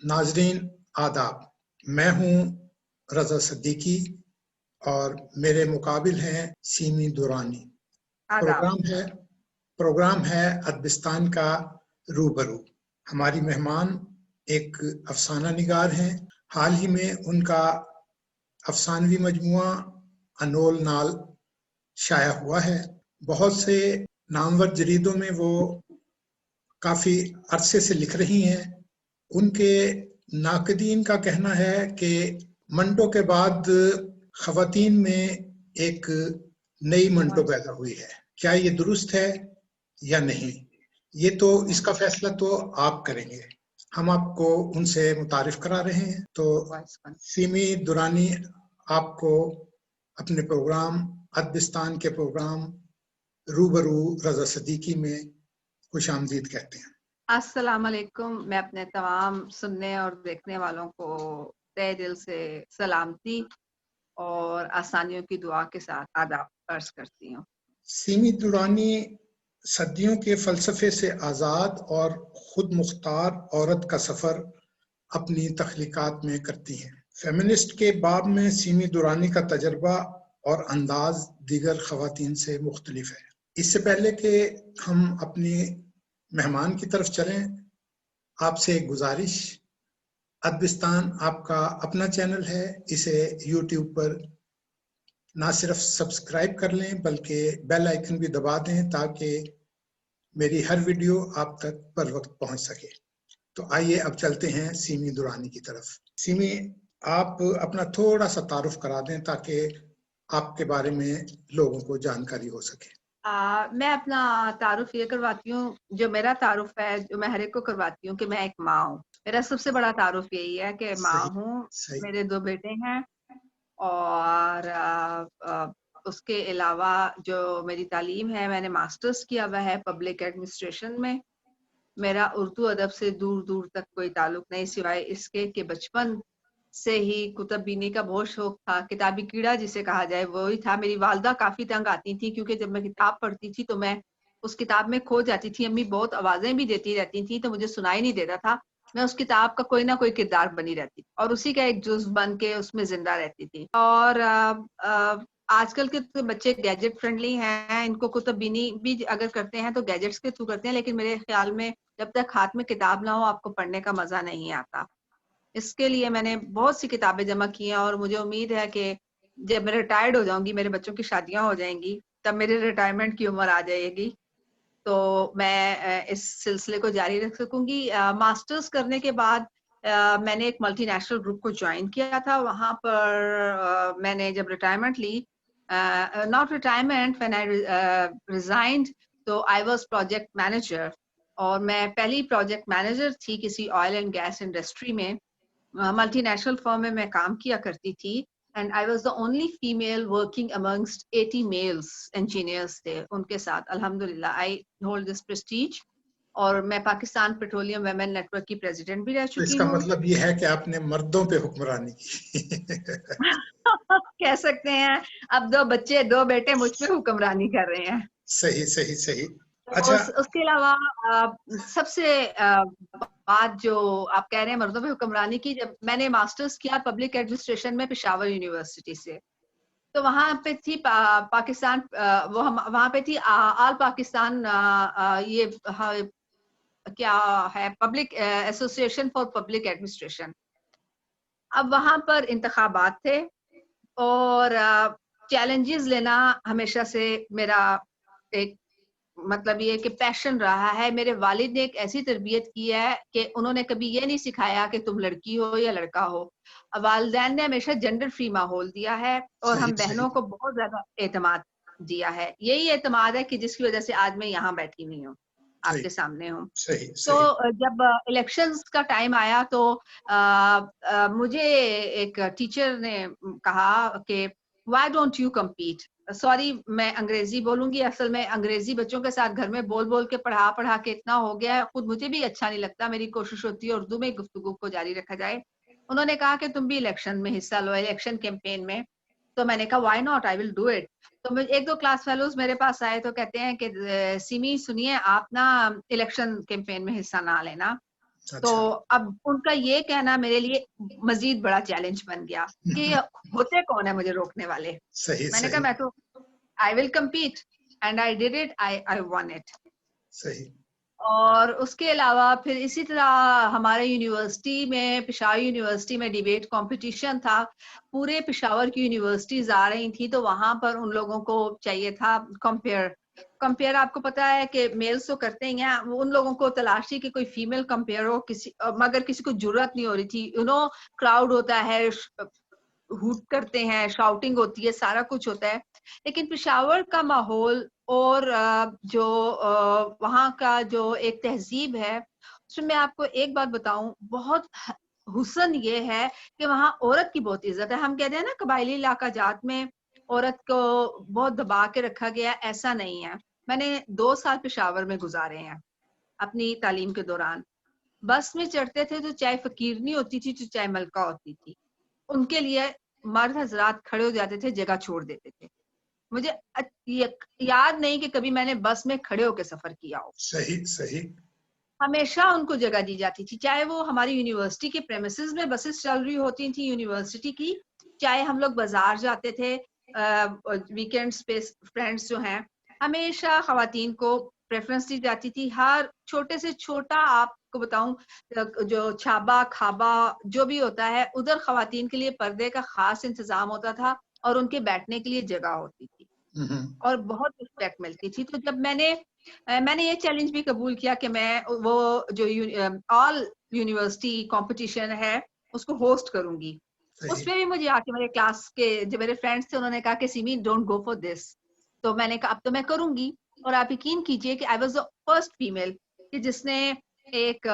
नाजरीन आदाब, मैं हूं रजा सिद्दीकी और मेरे मुकाबिल हैं सीमी दुरानी। आदाब। प्रोग्राम है अदबिस्तान का रूबरू। हमारी मेहमान एक अफसाना निगार हैं। हाल ही में उनका अफसानवी मजमुआ अनोल नाल शाया हुआ है। बहुत से नामवर जरीदों में वो काफी अरसे से लिख रही हैं। उनके नाकदीन का कहना है कि मंटो के बाद खवातीन में एक नई मंटो पैदा हुई है। क्या ये दुरुस्त है या नहीं, ये तो इसका फैसला तो आप करेंगे। हम आपको उनसे मुतारिफ करा रहे हैं। तो सीमी दुरानी, आपको अपने प्रोग्राम अदबिस्तान के प्रोग्राम रूबरू रजा सिद्दीकी में खुश आमदीद कहते हैं। अस्सलाम वालेकुम। मैं अपने तमाम सुनने और देखने वालों को तहे दिल से सलामती और आसानियों की दुआ के साथ आदाब अर्ज करती हूँ। सीमी दुरानी सदियों के फलसफे से आज़ाद और खुद मुख्तार औरत का सफ़र अपनी तख्लीकात में करती हैं। फेमिनिस्ट के बाब में सीमी दुरानी का तजर्बा और अंदाज दीगर खवातीन से मुख्तलिफ है। इससे पहले कि हम अपनी मेहमान की तरफ चलें, आपसे एक गुजारिश, अदबिस्तान आपका अपना चैनल है, इसे यूट्यूब पर ना सिर्फ सब्सक्राइब कर लें बल्कि बेल आइकन भी दबा दें ताकि मेरी हर वीडियो आप तक बर वक्त पहुंच सके। तो आइए अब चलते हैं सीमी दुरानी की तरफ। सीमी, आप अपना थोड़ा सा तारुफ करा दें ताकि आपके बारे में लोगों को जानकारी हो सके। मैं अपना तारुफ ये करवाती हूँ, जो मेरा तारुफ है, जो मैं हर एक को करवाती हूँ कि मैं एक माँ हूँ। मेरा सबसे बड़ा तारुफ यही है कि माँ हूँ, मेरे 2 बेटे हैं और उसके अलावा जो मेरी तालीम है, मैंने मास्टर्स किया हुआ है पब्लिक एडमिनिस्ट्रेशन में। मेरा उर्दू अदब से दूर दूर तक कोई ताल्लुक नहीं, सिवाय इसके कि बचपन से ही कुतुब बीनी का बहुत शौक था। किताबी कीड़ा जिसे कहा जाए वो ही था। मेरी वालदा काफी तंग आती थी क्योंकि जब मैं किताब पढ़ती थी तो मैं उस किताब में खो जाती थी। अम्मी बहुत आवाजें भी देती रहती थी तो मुझे सुनाई नहीं देता था। मैं उस किताब का कोई ना कोई किरदार बनी रहती और उसी का एक जुज़ बन के उसमें जिंदा रहती थी। और आजकल के तो बच्चे गैजेट फ्रेंडली हैं, इनको कुतुब बीनी भी अगर करते हैं तो गैजेट्स के थ्रू करते हैं, लेकिन मेरे ख्याल में जब तक हाथ में किताब ना हो आपको पढ़ने का मजा नहीं आता। इसके लिए मैंने बहुत सी किताबें जमा की हैं और मुझे उम्मीद है कि जब मैं रिटायर्ड हो जाऊंगी, मेरे बच्चों की शादियां हो जाएंगी, तब मेरी रिटायरमेंट की उम्र आ जाएगी, तो मैं इस सिलसिले को जारी रख सकूंगी। मास्टर्स करने के बाद मैंने एक मल्टीनेशनल ग्रुप को ज्वाइन किया था। वहां पर मैंने जब रिटायरमेंट ली, not retirement, when I resigned, तो आई वाज प्रोजेक्ट मैनेजर और मैं पहली प्रोजेक्ट मैनेजर थी किसी ऑयल एंड गैस इंडस्ट्री में। मल्टीनेशनल फर्म में मैं काम किया करती थी and I was the only female working amongst 80 males engineers थे। उनके साथ अल्हम्दुलिल्लाह आई होल्ड दिस प्रेस्टीज और मैं पाकिस्तान पेट्रोलियम वुमेन नेटवर्क की प्रेसिडेंट भी रह तो चुकी इसका हूँ। मतलब ये है कि आपने मर्दों पे हुक्मरानी की। कह सकते हैं। अब 2 बच्चे, 2 बेटे मुझ पे हुक्मरानी कर रहे हैं। सही सही सही। तो अच्छा, उसके अलावा सबसे बात जो आप कह रहे हैं मर्दों पे हुक्मरानी की, जब मैंने मास्टर्स किया पब्लिक एडमिनिस्ट्रेशन में पेशावर यूनिवर्सिटी से, तो वहां पे थी पाकिस्तान, वो हम वहां पे थी आल पाकिस्तान, ये क्या है, public association for public administration. अब वहां पर इंतखाबात थे और चैलेंजेस लेना हमेशा से मेरा एक मतलब ये कि पैशन रहा है। मेरे वालिद ने एक ऐसी तरबियत की है कि उन्होंने कभी ये नहीं सिखाया कि तुम लड़की हो या लड़का हो। वालिदैन ने हमेशा जेंडर फ्री माहौल दिया है और सही हम सही बहनों को बहुत ज्यादा एतमाद दिया है। यही एतमाद है कि जिसकी वजह से आज मैं यहाँ बैठी हुई हूँ, सही आपके सामने हूँ। सही तो सही। जब इलेक्शंस का टाइम आया तो मुझे एक टीचर ने कहा कि why don't you compete. Sorry, मैं अंग्रेजी बोलूंगी, असल में अंग्रेजी बच्चों के साथ घर में बोल बोल के पढ़ा पढ़ा के इतना हो गया है, खुद मुझे भी अच्छा नहीं लगता। मेरी कोशिश होती है उर्दू में गुफ्तगू को जारी रखा जाए। उन्होंने कहा कि तुम भी इलेक्शन में हिस्सा लो, इलेक्शन कैंपेन में। तो मैंने कहा why not, I will do it. तो मुझे 1-2 क्लास फेलोज मेरे पास आए तो कहते हैं कि सिमी सुनिए, आप ना इलेक्शन कैंपेन में हिस्सा ना लेना, तो अब उनका ये कहना मेरे लिए मजीद बड़ा चैलेंज बन गया कि होते कौन है मुझे रोकने वाले। मैंने कहा मैं तो I will compete and I did it, I won it. सही। और उसके अलावा फिर इसी तरह हमारे यूनिवर्सिटी में, पेशावर यूनिवर्सिटी में डिबेट कंपटीशन था। पूरे पेशावर की यूनिवर्सिटीज आ रही थी, तो वहां पर उन लोगों को चाहिए था कंपेयर आपको पता है कि मेल्स तो करते ही हैं, उन लोगों को तलाश थी कि कोई फीमेल कंपेयर हो, मगर किसी को जरूरत नहीं हो रही थी। क्राउड होता है, हुट करते हैं, शाउटिंग होती है, सारा कुछ होता है, लेकिन पेशावर का माहौल और जो वहाँ का जो एक तहजीब है, उसमें मैं आपको एक बात बताऊं, बहुत हुस्न ये है कि वहाँ औरत की बहुत इज्जत है। हम कहते हैं ना कबायली इलाका जात में औरत को बहुत दबा के रखा गया, ऐसा नहीं है। मैंने 2 साल पेशावर में गुजारे हैं अपनी तालीम के दौरान। बस में चढ़ते थे तो चाहे फकीरनी होती थी तो चाहे मलका होती थी, उनके लिए मर्द हजरात खड़े हो जाते थे, जगह छोड़ देते थे। मुझे याद नहीं कि कभी मैंने बस में खड़े होकर सफर किया हो। सही सही। हमेशा उनको जगह दी जाती थी, चाहे वो हमारी यूनिवर्सिटी के प्रेमिसेस में बसेस चल रही होती थी यूनिवर्सिटी की, चाहे हम लोग बाजार जाते थे वीकेंड्स पे, फ्रेंड्स जो हैं, हमेशा खवातीन को प्रेफरेंस दी जाती थी। हर छोटे से छोटा आपको बताऊं जो छाबा खाबा जो भी होता है, उधर खवातीन के लिए पर्दे का खास इंतजाम होता था और उनके बैठने के लिए जगह होती थी और बहुत रिस्पेक्ट मिलती थी। तो जब मैंने ये चैलेंज भी कबूल किया कि मैं वो जो ऑल यूनिवर्सिटी कंपटीशन है उसको होस्ट करूंगी। उसमें भी मुझे आके मेरे क्लास के जो मेरे फ्रेंड्स थे उन्होंने कहा कि Simi don't go for this. तो मैंने कहा अब तो मैं करूंगी, और आप यकीन कीजिए कि आई वाज द फर्स्ट फीमेल कि जिसने एक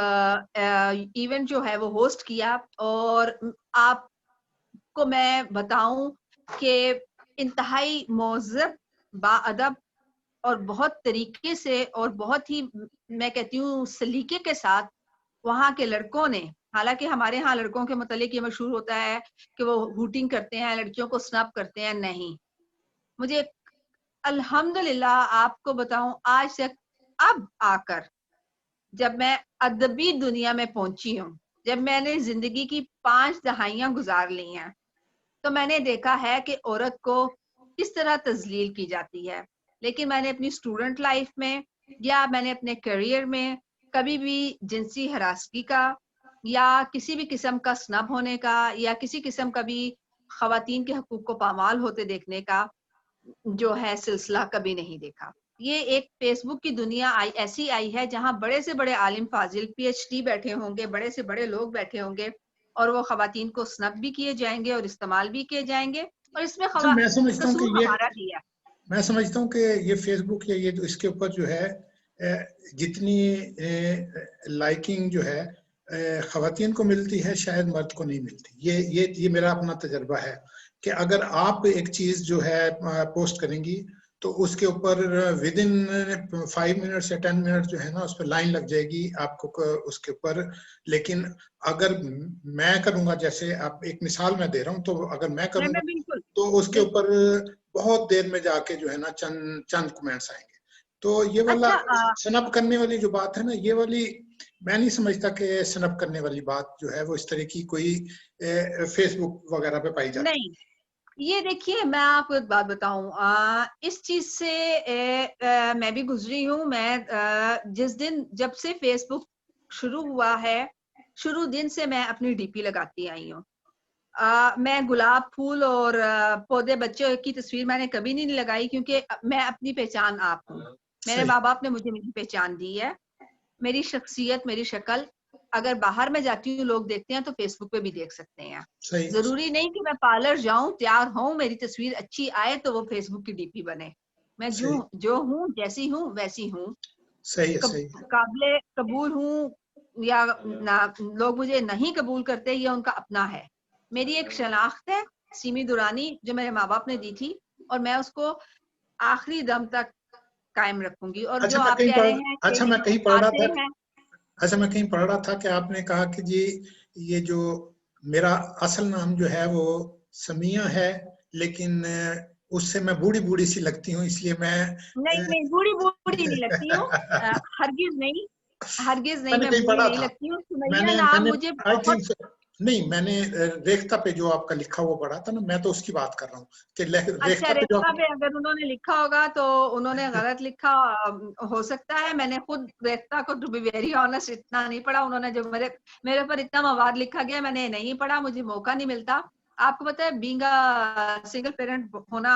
इवेंट जो है वो होस्ट किया। और आपको मैं बताऊं कि इंतहाई मोहज़्ज़ब, बाअदब और बहुत तरीके से और बहुत ही मैं कहती हूँ सलीके के साथ वहाँ के लड़कों ने, हालांकि हमारे यहाँ लड़कों के मुतालिक ये मशहूर होता है कि वो हूटिंग करते हैं, लड़कियों को स्नब करते हैं, नहीं। मुझे अल्हम्दुलिल्लाह आपको बताऊं, आज तक अब आकर जब मैं अदबी दुनिया में पहुंची हूँ, जब मैंने जिंदगी की 5 दहाइयां गुजार ली हैं, तो मैंने देखा है कि औरत को किस तरह तजलील की जाती है। लेकिन मैंने अपनी स्टूडेंट लाइफ में या मैंने अपने करियर में कभी भी जिनसी हरासगी का या किसी भी किस्म का स्नब होने का या किसी किस्म का भी खवातीन के हकूक को पामाल होते देखने का जो है सिलसिला कभी नहीं देखा। ये एक फेसबुक की दुनिया ऐसी आई है जहां बड़े से बड़े आलिम फाजिल PhD बैठे होंगे, बड़े से बड़े लोग बैठे होंगे और वो खवातीन को स्नब भी किए जाएंगे और इस्तेमाल भी किए जाएंगे, और इसमें मैं समझता हूँ कि कसूर हमारा भी है। मैं समझता हूँ कि ये फेसबुक या ये इसके ऊपर जो है जितनी लाइकिंग जो है खवातीन को मिलती है शायद मर्द को नहीं मिलती। ये मेरा अपना तजर्बा है कि अगर आप एक चीज जो है पोस्ट करेंगी तो उसके ऊपर विद इन 5 मिनट्स या 10 मिनट जो है ना उस पर लाइन लग जाएगी आपको उसके ऊपर। लेकिन अगर मैं करूंगा, जैसे आप एक मिसाल मैं दे रहा हूँ, तो अगर मैं करूंगा तो उसके ऊपर बहुत देर में जाके जो है ना चंद कमेंट्स आएंगे। तो ये वाला स्नब करने वाली जो बात है ना, ये वाली मैं नहीं समझता कि स्नब करने वाली बात जो है वो इस तरह की कोई फेसबुक वगैरह पे पाई जाती नहीं। ये देखिए मैं आपको एक बात बताऊं, इस चीज से मैं भी गुजरी हूँ। मैं जिस दिन जब से फेसबुक शुरू हुआ है, शुरू दिन से मैं अपनी डीपी लगाती आई हूँ। मैं गुलाब फूल और पौधे बच्चों की तस्वीर मैंने कभी नहीं लगाई, क्योंकि मैं अपनी पहचान आप हूँ। मेरे माँ बाप ने मुझे मेरी पहचान दी है, मेरी शख्सियत, मेरी शक्ल अगर बाहर में जाती हूँ लोग देखते हैं तो फेसबुक पे भी देख सकते हैं। जरूरी नहीं कि मैं पार्लर जाऊं, तैयार हूं, मेरी तस्वीर अच्छी आए तो वो फेसबुक की डीपी बने। मैं जो हूँ, जैसी हूँ वैसी हूँ, काबिले कबूल हूँ या ना, लोग मुझे नहीं कबूल करते, ये उनका अपना है। मेरी एक शनाख्त है सीमी दुरानी जो मेरे माँ बाप ने दी थी, और मैं उसको आखिरी दम तक कायम रखूंगी। और जो आप कह रहे हैं अच्छा मैं कहीं पढ़ रहा था कि आपने कहा कि जी ये जो मेरा असल नाम जो है वो समिया है, लेकिन उससे मैं बूढ़ी बूढ़ी सी लगती हूँ, इसलिए मैं नहीं बूढ़ी नहीं लगती हूँ, हरगिज नहीं। हरगिज नहीं, मैंने मैं कहीं बुरी पढ़ा नहीं था, लगती हूँ। सुमैया नाम मुझे आई बहुत, थिंक नहीं, मैंने रेख्ता पे जो आपका लिखा हुआ पढ़ा था ना, मैं तो उसकी बात कर रहा हूँ कि अच्छा, रेख्ता पे जो रेखा आपने पे अगर उन्होंने लिखा होगा तो उन्होंने गलत लिखा हो सकता है। मैंने खुद रेखता को, टू बी वेरी ऑनेस्ट, इतना नहीं पढ़ा। उन्होंने जो मेरे पर इतना मवाद लिखा गया, मैंने नहीं पढ़ा, मुझे मौका नहीं मिलता। आपको पता है, बीइंग अ सिंगल पेरेंट होना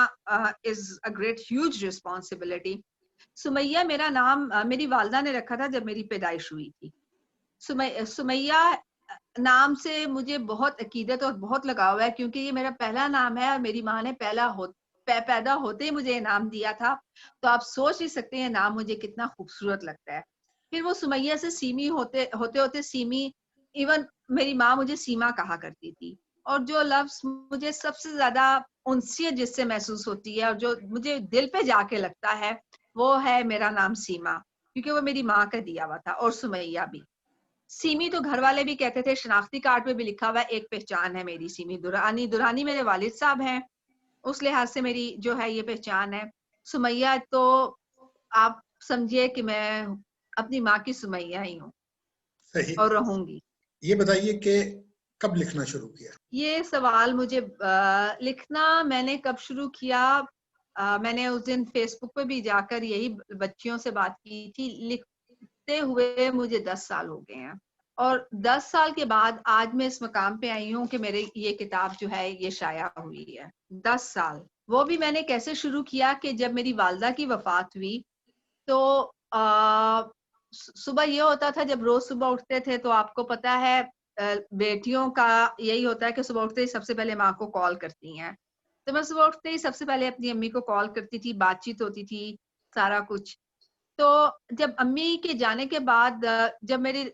is a great huge responsibility. Sumaiya मेरा नाम मेरी वालदा ने रखा था जब मेरी पैदाइश हुई थी। सुमैया नाम से मुझे बहुत अकीदत और बहुत लगाव है, क्योंकि ये मेरा पहला नाम है और मेरी माँ ने पैदा होते ही मुझे ये नाम दिया था। तो आप सोच नहीं सकते ये नाम मुझे कितना खूबसूरत लगता है। फिर वो सुमैया से सीमी होते होते सीमी, इवन मेरी माँ मुझे सीमा कहा करती थी। और जो लफ्ज मुझे सबसे ज्यादा उनसियत जिससे महसूस होती है और जो मुझे दिल पे जाके लगता है, वो है मेरा नाम सीमा, क्योंकि वो मेरी माँ का दिया हुआ था। और सुमैया भी, सीमी तो घर वाले भी कहते थे, शनाख्ती कार्ड पे भी लिखा हुआ है, एक पहचान है मेरी सीमी दुरानी। दुरानी मेरे वालिद साहब हैं, उस लिहाज से मेरी जो है ये पहचान है। सुमैया तो आप समझिए कि मैं अपनी माँ की सुमैया ही हूँ सही। और रहूंगी। ये बताइए कि कब लिखना शुरू किया? ये सवाल मुझे लिखना मैंने कब शुरू किया, मैंने उस दिन फेसबुक पे भी जाकर यही बच्चियों से बात की थी। लिखते हुए मुझे 10 साल हो गए हैं, और 10 साल के बाद आज मैं इस मकाम पे आई हूँ कि मेरे ये किताब जो है ये शाया हुई है। 10 साल। वो भी मैंने कैसे शुरू किया कि जब मेरी वालदा की वफात हुई तो सुबह ये होता था, जब रोज सुबह उठते थे तो आपको पता है बेटियों का यही होता है कि सुबह उठते ही सबसे पहले माँ को कॉल करती हैं। तो मैं सुबह उठते ही सबसे पहले अपनी अम्मी को कॉल करती थी, बातचीत होती थी, सारा कुछ। तो जब अम्मी के जाने के बाद जब मेरी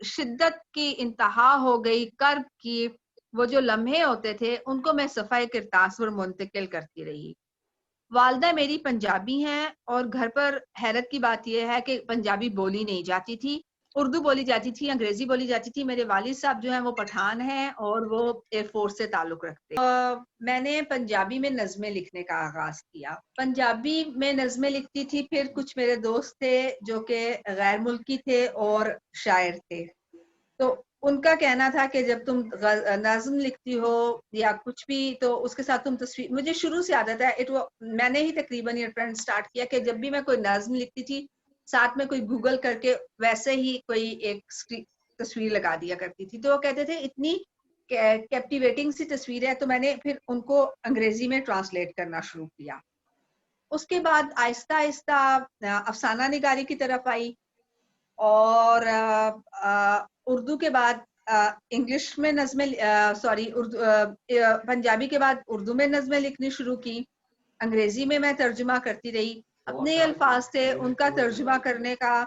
शिद्दत की इंतहा हो गई, कर्ब की, वो जो लम्हे होते थे उनको मैं सफाई किरतास पर मुंतकिल करती रही। वालदा मेरी पंजाबी हैं और घर पर हैरत की बात यह है कि पंजाबी बोली नहीं जाती थी, उर्दू बोली जाती थी, अंग्रेजी बोली जाती थी। मेरे वालिद साहब जो हैं वो पठान हैं और वो एयरफोर्स से ताल्लुक रखते हैं। मैंने पंजाबी में नज़में लिखने का आगाज किया। पंजाबी में नज़में लिखती थी, फिर कुछ मेरे दोस्त थे जो कि गैर मुल्की थे और शायर थे, तो उनका कहना था कि जब तुम नज़्म लिखती हो या कुछ भी तो उसके साथ तुम तस्वीर, मुझे शुरू से आदत है, मैंने ही तकरीबन ये ट्रेंड स्टार्ट किया कि जब भी मैं कोई नज़्म लिखती थी साथ में कोई गूगल करके वैसे ही कोई एक तस्वीर लगा दिया करती थी। तो वो कहते थे इतनी कैप्टिवेटिंग सी तस्वीर है, तो मैंने फिर उनको अंग्रेजी में ट्रांसलेट करना शुरू किया। उसके बाद आहिस्ता आहिस्ता अफसाना निगारी की तरफ आई और उर्दू के बाद इंग्लिश में नज़में, सॉरी उर्दू, पंजाबी के बाद उर्दू में नज़में लिखनी शुरू की। अंग्रेजी में मैं तर्जुमा करती रही, अपने अल्फाज थे उनका तर्जुमा करने का,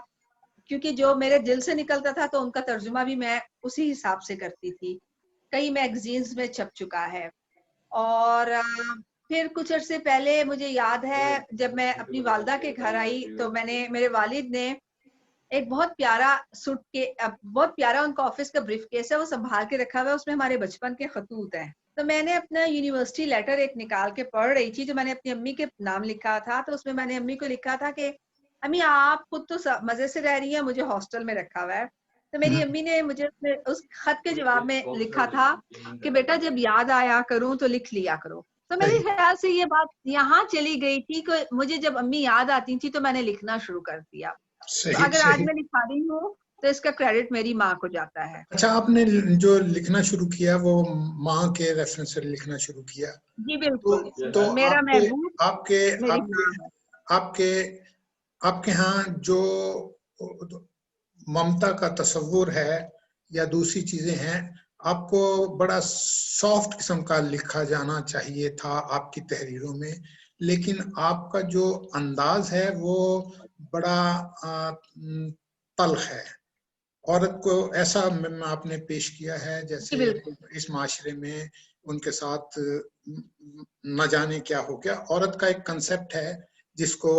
क्योंकि जो मेरे दिल से निकलता था तो उनका तर्जुमा भी मैं उसी हिसाब से करती थी। कई मैगजीन्स में छप चुका है। और फिर कुछ अरसे पहले मुझे याद है जब मैं अपनी वालदा के घर आई तो मेरे वालिद ने एक बहुत प्यारा बहुत प्यारा उनका ऑफिस का ब्रीफ केस है, वो संभाल के रखा हुआ है, उसमें हमारे बचपन के खतूत हैं। तो मैंने अपना यूनिवर्सिटी लेटर एक निकाल के पढ़ रही थी जो मैंने अपनी अम्मी के नाम लिखा था। तो उसमें मैंने अम्मी को लिखा था कि अम्मी आप खुद तो मजे से रह रही हैं, मुझे हॉस्टल में रखा हुआ है। तो मेरी अम्मी ने मुझे उस खत के जवाब में लिखा था कि बेटा जब याद आया करूं तो लिख लिया करो। तो मेरे ख्याल से ये बात यहाँ चली गई थी कि मुझे जब अम्मी याद आती थी तो मैंने लिखना शुरू कर दिया। तो अगर आज मैं लिखा रही हूँ तो इसका क्रेडिट मेरी माँ को जाता है। अच्छा, आपने जो लिखना शुरू किया वो माँ के रेफरेंस से लिखना शुरू किया? जी बिल्कुल। तो मेरा आपके महबूब आपके मेरी आपके माँ है। आपके आपके यहाँ जो ममता का तस्वुर है या दूसरी चीजें हैं, आपको बड़ा सॉफ्ट किस्म का लिखा जाना चाहिए था आपकी तहरीरों में, लेकिन आपका जो अंदाज है वो बड़ा तल्ख है। औरत को ऐसा आपने पेश किया है जैसे इस माशरे में उनके साथ न जाने क्या हो गया। औरत का एक कंसेप्ट है जिसको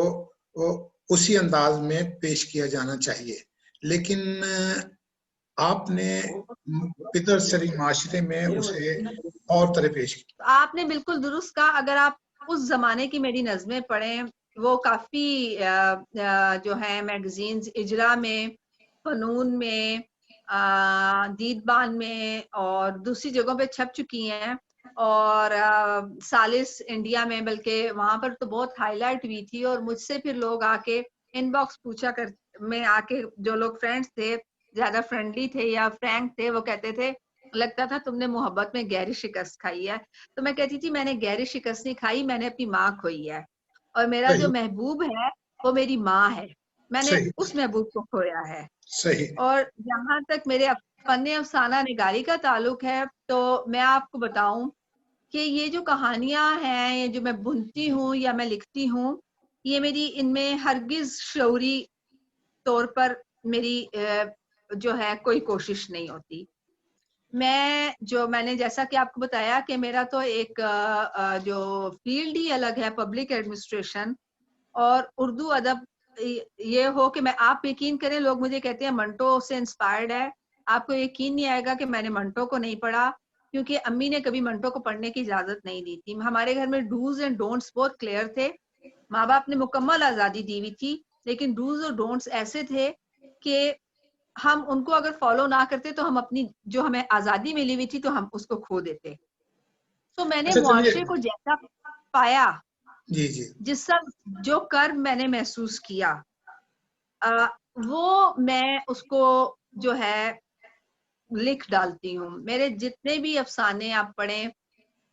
उसी अंदाज में पेश किया जाना चाहिए, लेकिन आपने पितरसरी माशरे में उसे और तरह पेश किया। आपने बिल्कुल दुरुस्त कहा। अगर आप उस जमाने की मेरी नज़में पढ़ें, वो काफी जो है मैगजीन्स इजरा में, फनून में, दीदबान में और दूसरी जगहों पे छप चुकी हैं, और सालिस इंडिया में, बल्कि वहां पर तो बहुत हाईलाइट हुई थी। और मुझसे फिर लोग आके इनबॉक्स पूछा कर में आके, जो लोग फ्रेंड्स थे, ज्यादा फ्रेंडली थे या फ्रैंक थे, वो कहते थे लगता था तुमने मोहब्बत में गहरी शिकस्त खाई है। तो मैं कहती थी मैंने गहरी शिकस्त नहीं खाई, मैंने अपनी माँ खोई है, और मेरा जो सही महबूब है वो मेरी माँ है, मैंने सही उस महबूब को खोया है। सही। और जहां तक मेरे फन अफसाना निगारी का ताल्लुक है, तो मैं आपको बताऊं कि ये जो कहानियां हैं, ये जो मैं बुनती हूँ या मैं लिखती हूँ, ये मेरी इनमें हरगिज शऊरी तौर पर मेरी जो है कोई कोशिश नहीं होती। मैंने जैसा कि आपको बताया कि मेरा तो एक जो फील्ड ही अलग है, पब्लिक एडमिनिस्ट्रेशन और उर्दू अदब। ये हो कि मैं, आप यकीन करें, लोग मुझे कहते हैं मंटो से इंस्पायर्ड है। आपको यकीन नहीं आएगा कि मैंने मंटो को नहीं पढ़ा, क्योंकि अम्मी ने कभी मंटो को पढ़ने की इजाजत नहीं दी थी। हमारे घर में डूज एंड डोंट्स बहुत क्लियर थे। माँ बाप ने मुकम्मल आजादी दी हुई थी, लेकिन डूज और डोंट्स ऐसे थे कि हम उनको अगर फॉलो ना करते तो हम अपनी, जो हमें आजादी मिली हुई थी, तो हम उसको खो देते। तो मैंने अच्छा चलिए। मुआशरे को जैसा पाया, जी जी। जिस सब जो कर्म मैंने महसूस किया, वो मैं उसको जो है लिख डालती हूँ। मेरे जितने भी अफसाने आप पढ़ें,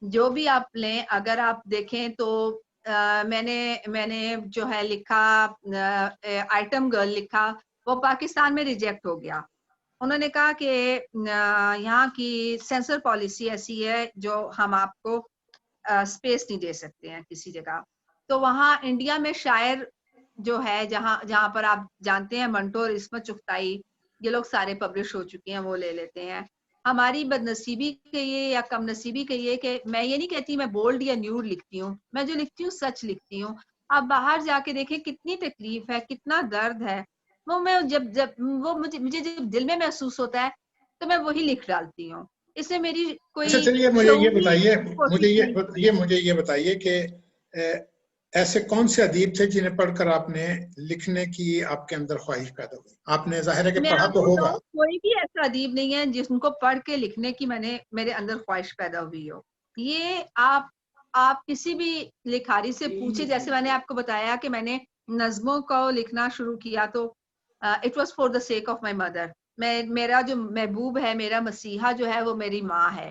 जो भी आप लें, अगर आप देखें तो मैंने मैंने जो है लिखा, आइटम गर्ल लिखा, वो पाकिस्तान में रिजेक्ट हो गया। उन्होंने कहा कि यहाँ की सेंसर पॉलिसी ऐसी है जो हम आपको स्पेस नहीं दे सकते हैं किसी जगह। तो वहाँ इंडिया में शायर जो है, जहाँ जहाँ पर आप जानते हैं मंटो और इस्मत चुगताई, ये लोग सारे पब्लिश हो चुके हैं, वो ले लेते हैं। हमारी बदनसीबी कहिए या कम नसीबी कहिए, कि मैं ये नहीं कहती मैं बोल्ड या न्यूड लिखती हूँ, मैं जो लिखती हूँ सच लिखती हूँ। आप बाहर जाके देखें कितनी तकलीफ है, कितना दर्द है, वो मैं जब जब वो मुझे मुझे जब दिल में महसूस होता है, तो मैं वही लिख डालती हूँ। इसमें मेरी अच्छा कोई चलिए, मुझे ये शऊरी बताइए, कोशिश नहीं होती है। मुझे ये बताइए कि ऐसे कौन से अदीब थे जिन्हें पढ़कर आपने लिखने की आपके अंदर ख्वाहिश पैदा हुई? आपने जाहिर है कि मैं पढ़ा तो आपको होगा। बताऊं, कोई भी ऐसा अदीब नहीं है जिसको पढ़ के लिखने की मेरे अंदर ख्वाहिश पैदा हुई हो। ये आप किसी भी लिखारी से पूछे, जैसे मैंने आपको बताया कि मैंने नज्मों को लिखना शुरू किया, तो it was for the sake of my mother. मेरा जो महबूब है, मेरा मसीहा जो है, वो मेरी माँ है।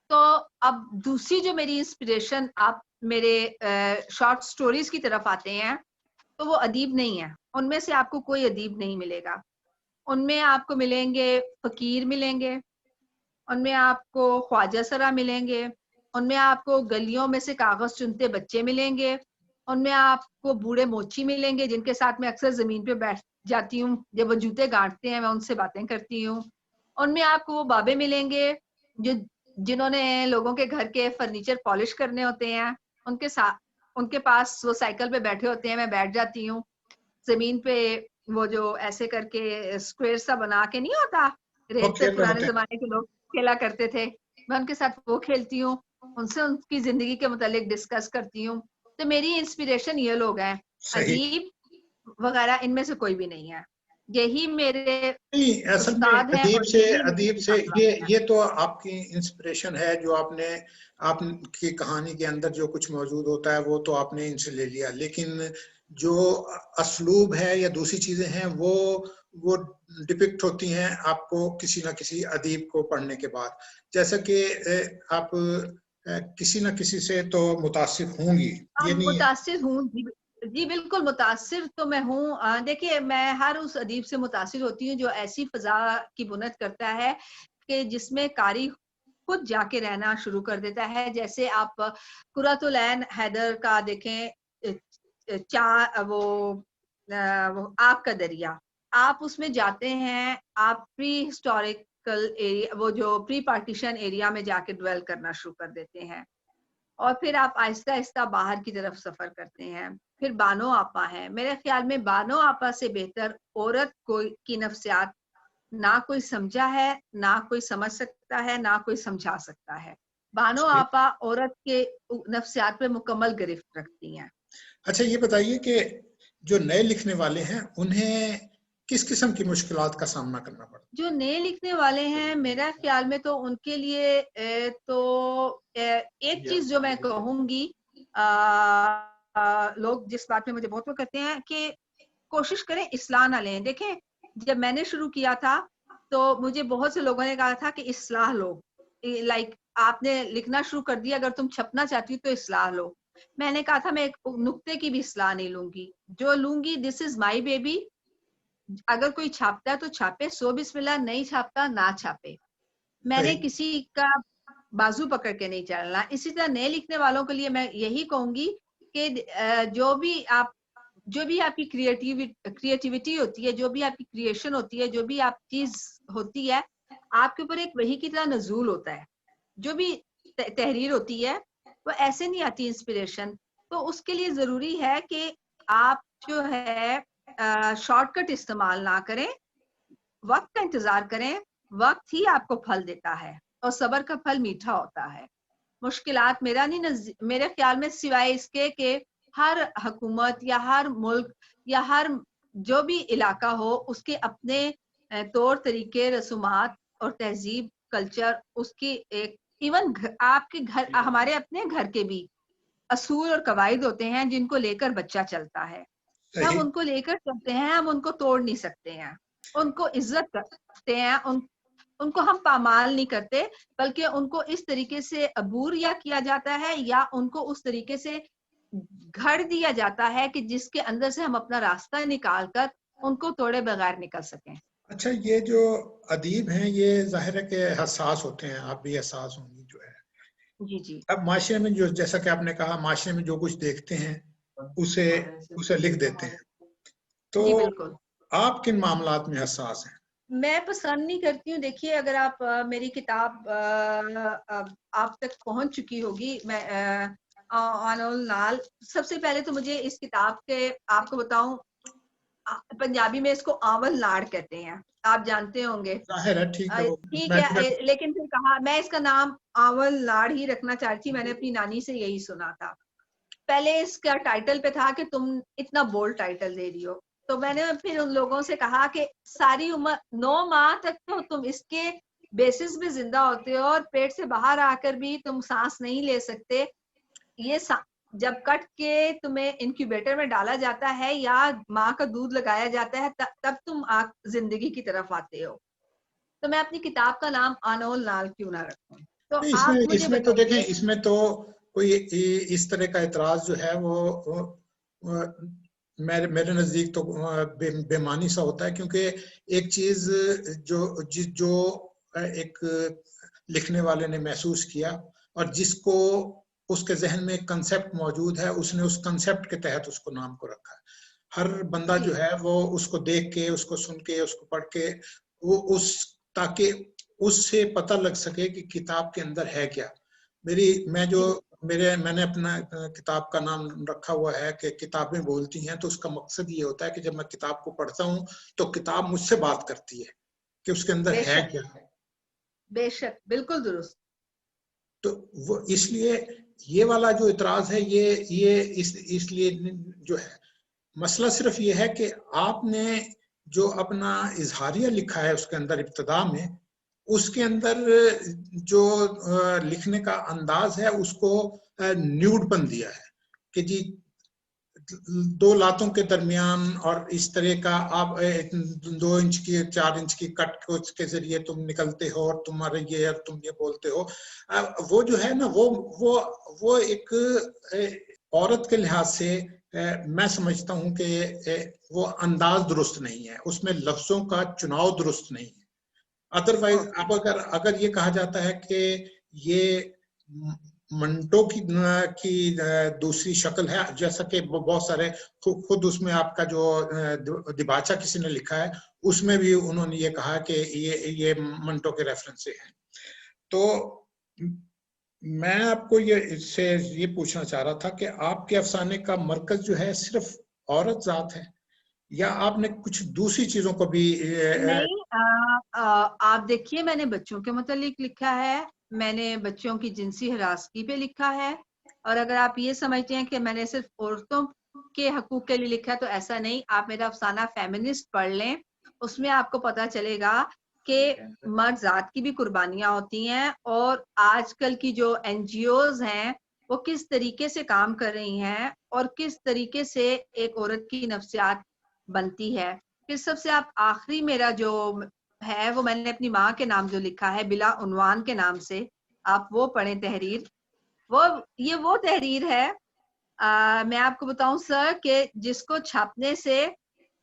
तो अब दूसरी जो मेरी इंस्पिरेशन, आप मेरे शॉर्ट स्टोरीज की तरफ आते हैं, तो वो अदीब नहीं है। उनमें से आपको कोई अदीब नहीं मिलेगा। उनमें आपको मिलेंगे फकीर मिलेंगे, उनमें आपको ख्वाजा सरा मिलेंगे, उनमें आपको गलियों में से कागज चुनते बच्चे मिलेंगे, उनमें आपको बूढ़े मोची मिलेंगे जिनके साथ मैं अक्सर जमीन पे बैठ जाती हूँ, जब वो जूते गांठते हैं मैं उनसे बातें करती हूँ। उनमें आपको वो बाबे मिलेंगे जो जिन्होंने लोगों के घर के फर्नीचर पॉलिश करने होते हैं, उनके साथ उनके पास वो साइकिल पे बैठे होते हैं, मैं बैठ जाती हूँ जमीन पे। वो जो ऐसे करके स्क्वायर सा बना के नहीं होता, वो रेत पे खेल रहे पुराने होते हैं। जमाने के लोग खेला करते थे, मैं उनके साथ वो खेलती हूँ, उनसे उनकी जिंदगी के मुतालिक डिस्कस करती हूँ। तो मेरी इंस्पिरेशन ये लोग हैं। सही। अदीब वगैरह इनमें से कोई भी नहीं है, यही मेरे नहीं, असल में उस्ताद हैं और यही मेरे अदीब से सिखाने वाले हैं। ये तो आपकी इंस्पिरेशन है, जो आपने आपकी कहानी के अंदर जो कुछ मौजूद होता है वो तो आपने इनसे ले लिया, लेकिन जो असलूब है या दूसरी चीजें हैं वो डिपिक्ट होती हैं आपको किसी ना किसी अदीब को पढ़ने के बाद। जैसा कि आप किसी ना किसी से तो मुतासिर होंगी, ये अब नहीं है? मुतासिर हूँ जी, जी बिल्कुल मुतासिर तो मैं हूँ। देखिए, मैं हर उस अदीब से मुतासिर होती हूँ जो ऐसी फजा की बुनत करता है कि जिसमें कारी खुद जाके रहना शुरू कर देता है। जैसे आप कुरातुल ऐन हैदर का देखें, वो आग का दरिया, आप उसमें जाते हैं, आप प्री हिस्टोरिकल एरिया, वो जो प्री पार्टीशन एरिया में जाके ड्वेल करना शुरू कर देते हैं, और फिर आप आहिस्ता आहिस्ता बाहर की तरफ सफर करते हैं। फिर बानो आपा है, मेरे ख्याल में बानो आपा से बेहतर औरत की नफ्सियात ना कोई समझा है, ना कोई समझ सकता है, ना कोई समझा सकता है। बानो सही आपा औरत के नफ्सियात पे मुकम्मल गिरफ्त रखती हैं। अच्छा, ये बताइए कि जो नए लिखने वाले हैं उन्हें किस किस्म की मुश्किलात का सामना करना पड़ता है? जो नए लिखने वाले हैं, मेरा ख्याल में तो उनके लिए एक चीज जो मैं कहूंगी, लोग जिस बात में मुझे बहुत वो करते हैं कि कोशिश करें इस्लाह ना लें। देखें, जब मैंने शुरू किया था तो मुझे बहुत से लोगों ने कहा था कि इस्लाह लो, लाइक आपने लिखना शुरू कर दिया, अगर तुम छपना चाहती हो तो इस्लाह लो। मैंने कहा था मैं एक नुक्ते की भी इस्लाह नहीं लूंगी, जो लूंगी दिस इज माई बेबी। अगर कोई छापता है तो छापे, सो बिस्मिल्लाह, नहीं छापता ना छापे। मैंने किसी का बाजू पकड़ के नहीं चलना। इसी तरह नए लिखने वालों के लिए मैं यही कहूंगी कि जो भी आपकी क्रिएटिविटी होती है, जो भी आपकी क्रिएशन होती है, जो भी आप चीज होती है, आपके ऊपर एक वही की तरह नजूल होता है। जो भी तहरीर होती है वो ऐसे नहीं आती इंस्पिरेशन। तो उसके लिए जरूरी है कि आप जो है शॉर्टकट इस्तेमाल ना करें, वक्त का इंतजार करें। वक्त ही आपको फल देता है और सब्र का फल मीठा होता है। मुश्किलात मेरे ख्याल में सिवाय इसके कि हर हुकूमत या हर मुल्क या हर जो भी इलाका हो, उसके अपने तौर तरीके, रसूमात और तहजीब, कल्चर, उसकी एक इवन आपके घर, हमारे अपने घर के भी असूल और कवायद होते हैं जिनको लेकर बच्चा चलता है। हम उनको लेकर चलते हैं, हम उनको तोड़ नहीं सकते हैं। उनको इज्जत करते हैं, उनको हम पामाल नहीं करते, बल्कि उनको इस तरीके से अबूर या किया जाता है या उनको उस तरीके से घर दिया जाता है कि जिसके अंदर से हम अपना रास्ता निकाल कर उनको तोड़े बगैर निकल सकें। अच्छा, ये जो अदीब हैं ये जाहिर है कि हसास होते हैं, आप भी हसास होंगी जो है। जी जी। अब माशरे में जो, जैसा कि आपने कहा, माशरे में जो कुछ देखते हैं उसे उसे लिख देते हैं, तो जी बिल्कुल। आप किन मामलात में हसास हैं? मैं पसंद नहीं करती हूँ। देखिए, अगर आप मेरी किताब आप तक पहुंच चुकी होगी, मैं आनोल नाल, सबसे पहले तो मुझे इस किताब के आपको बताऊं, पंजाबी में इसको आंवल नाड़ कहते हैं, आप जानते होंगे। जाहिर है, ठीक है, वो ठीक मैं है, लेकिन फिर कहा मैं इसका नाम आंवल नाड़ ही रखना चाहती थी। मैंने अपनी नानी से यही सुना था। पहले इसका टाइटल पे था कि तुम इतना बोल्ड टाइटल दे रही हो, तो मैंने फिर उन लोगों से कहा कि सारी उम्र 9 माह तक तो तुम इसके बेसिस पे जिंदा होते हो और पेट से बाहर आकर भी तुम सांस नहीं ले सकते। ये जब कट के तुम्हें इंक्यूबेटर में डाला जाता है या माँ का दूध लगाया जाता है, तब तुम जिंदगी की तरफ आते हो। तो मैं अपनी किताब का नाम अनोल नाल क्यों ना रखूं। तो नहीं, आप इसमें मुझे इसमें तो देखें, बताइए। इसमें तो कोई इस तरह का एतराज जो है वो मेरे मेरे नजदीक तो बेमानी सा होता है, क्योंकि एक चीज जो एक लिखने वाले ने महसूस किया और जिसको उसके जहन में एक कंसेप्ट मौजूद है, उसने उस कंसेप्ट के तहत उसको नाम को रखा है। हर बंदा जो है वो उसको देख के, उसको सुन के, उसको पढ़ के, वो उस ताकि उससे पता लग सके कि किताब के अंदर है क्या। मैंने अपना किताब का नाम रखा हुआ है कि किताबें बोलती हैं, तो उसका मकसद ये होता है कि जब मैं किताब को पढ़ता हूँ तो किताब मुझसे बात करती है कि उसके अंदर है क्या। बेशक, बिल्कुल दुरुस्त। तो वो इसलिए ये वाला जो इतराज है, ये इसलिए जो है, मसला सिर्फ ये है कि आपने जो अपना इजहारिया लिखा है उसके अंदर इब्तिदा में, उसके अंदर जो लिखने का अंदाज है उसको न्यूडपन दिया है कि जी 2 लातों के दरमियान और इस तरह का आप 2 इंच की 4 इंच की कट के जरिए तुम निकलते हो और तुम्हारे ये और तुम ये बोलते हो। वो जो है ना, वो एक औरत के लिहाज से मैं समझता हूं कि वो अंदाज दुरुस्त नहीं है, उसमें लफ्जों का चुनाव दुरुस्त नहीं है। अदरवाइज अब अगर ये कहा जाता है कि ये मंटो की दूसरी शक्ल है, जैसा कि बहुत सारे खुद उसमें आपका जो दिबाचा किसी ने लिखा है उसमें भी उन्होंने ये कहा कि ये मंटो के रेफरेंस से है। तो मैं आपको ये पूछना चाह रहा था कि आपके अफसाने का मरकज जो है सिर्फ औरत जात है या आपने कुछ दूसरी चीजों को भी? नहीं, आप देखिए, मैंने बच्चों के मुतालिक लिखा है, मैंने बच्चों की जिनसी हरासगी पे लिखा है, और अगर आप ये समझते हैं कि मैंने सिर्फ औरतों के हकूक के लिए लिखा है, तो ऐसा नहीं। आप मेरा अफसाना फेमिनिस्ट पढ़ लें, उसमें आपको पता चलेगा कि मर्द जात की भी कुर्बानियां होती हैं, और आजकल की जो एनजीओज हैं वो किस तरीके से काम कर रही हैं, और किस तरीके से एक औरत की नफ्सियात बनती है। फिर सबसे आप आखिरी मेरा जो है वो मैंने अपनी माँ के नाम जो लिखा है, बिला उन्वान के नाम से, आप वो पढ़ें तहरीर। वो तहरीर है, मैं आपको बताऊं सर कि जिसको छापने से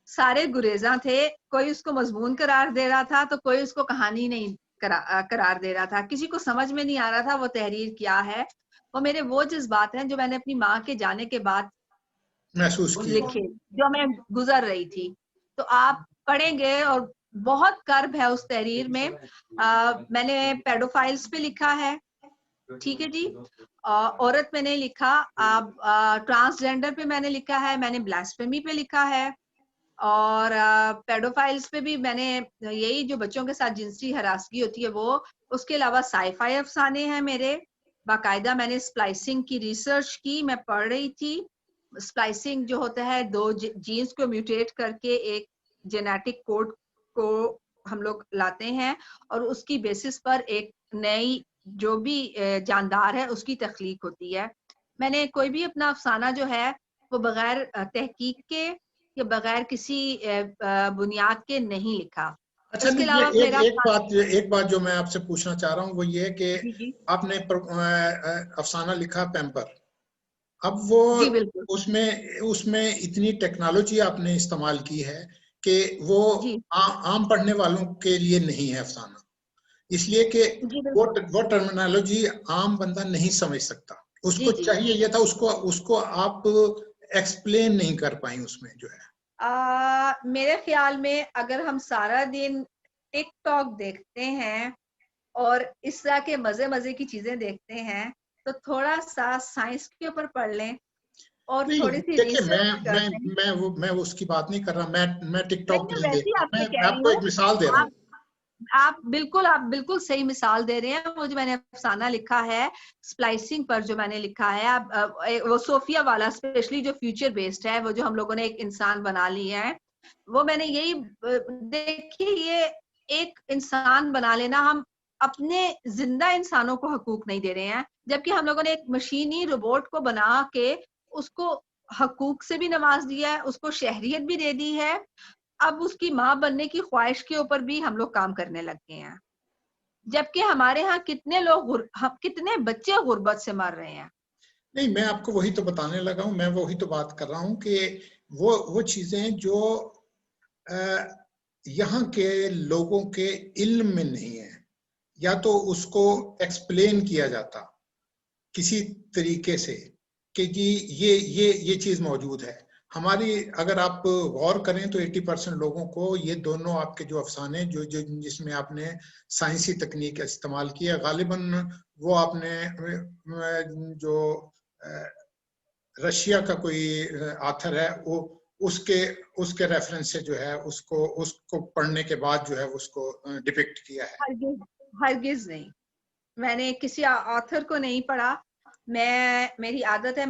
सारे गुरेजा थे, कोई उसको मजमून करार दे रहा था तो कोई उसको कहानी नहीं करार दे रहा था, किसी को समझ में नहीं आ रहा था वो तहरीर क्या है। वो मेरे वो जज्बात हैं जो मैंने अपनी माँ के जाने के बाद महसूस की, लिखे, जो मैं गुजर रही थी। तो आप पढ़ेंगे और बहुत कर्ब है उस तहरीर में। मैंने पेडोफाइल्स पे लिखा है, ठीक है जी। औरत पे नहीं लिखा, आप ट्रांसजेंडर पे मैंने लिखा है, मैंने ब्लास्फेमी पे लिखा है, और पेडोफाइल्स पे भी मैंने यही जो बच्चों के साथ जिनसी हरासगी होती है वो। उसके अलावा साईफाई अफसाने हैं मेरे, बाकायदा मैंने स्प्लाइसिंग की रिसर्च की, मैं पढ़ रही थी। स्प्लाइसिंग जो होता है, दो जीन्स को म्यूटेट करके एक जेनेटिक कोड को हम लोग लाते हैं, और उसकी बेसिस पर एक नई जो भी जानदार है उसकी तख्लीक होती है। मैंने कोई भी अपना अफसाना जो है वो बगैर तहकीक के या बगैर किसी बुनियाद के नहीं लिखा। अच्छा, उसके नहीं, ये अलावा एक मेरा एक बात जो मैं आपसे पूछना चाह रहा हूँ वो ये है कि जी जी आपने अफसाना लिखा पैम्पर। अब वो जी बिल्कुल उसमें उसमें इतनी टेक्नोलॉजी आपने इस्तेमाल की है कि वो जी आम पढ़ने वालों के लिए नहीं है अफसाना, इसलिए कि जी वो बिल्कुल वो टर्मिनोलॉजी आम बंदा नहीं समझ सकता। जी उसको जी चाहिए ये था, उसको उसको आप एक्सप्लेन नहीं कर पाई उसमें जो है। मेरे ख्याल में अगर हम सारा दिन टिकटॉक देखते हैं और इस तरह के मजे मजे की चीजें देखते हैं, तो थोड़ा सा साइंस के ऊपर पढ़ लें और नहीं, थोड़ी सी देखिए, रिसर्च कर लें। मैं उसकी बात नहीं कर रहा, मैं नहीं, टिकटॉक मैं नहीं वैसे ही देखता, आपसे कह मैं रही आपको हूँ। एक मिसाल दे रहा हूँ। आप आप बिल्कुल सही मिसाल दे रहे हैं। वो जो मैंने अफसाना लिखा है स्प्लाइसिंग पर, जो मैंने लिखा है, आप वो सोफिया वाला स्पेशली जो फ्यूचर बेस्ड है, वो जो हम लोगों ने एक इंसान बना लिया है, वो मैंने यही देखिए, ये एक इंसान बना लेना, हम अपने जिंदा इंसानों को हकूक नहीं दे रहे हैं, जबकि हम लोगों ने एक मशीनी रोबोट को बना के उसको हकूक से भी नवाज दिया है, उसको शहरियत भी दे दी है। अब उसकी माँ बनने की ख्वाहिश के ऊपर भी हम लोग काम करने लग गए हैं, जबकि हमारे यहाँ कितने लोग कितने बच्चे गुर्बत से मर रहे हैं। नहीं, मैं आपको वही तो बताने लगा हूँ, मैं वही तो बात कर रहा हूँ कि वो चीजें जो यहाँ के लोगों के इल्म में नहीं है, या तो उसको एक्सप्लेन किया जाता किसी तरीके से कि जी ये चीज मौजूद है। हमारी, अगर आप गौर करें तो 80% लोगों को ये दोनों आपके जो अफसाने जो जो जिसमें आपने साइंसी तकनीक इस्तेमाल की है, गालिबन वो आपने जो रशिया का कोई आथर है, वो उसके उसके रेफरेंस से जो है उसको उसको पढ़ने के बाद जो है उसको डिपिक्ट किया है। हरगिज हरगिज नहीं, मैंने किसी ऑथर को नहीं पढ़ा। मेरी आदत है,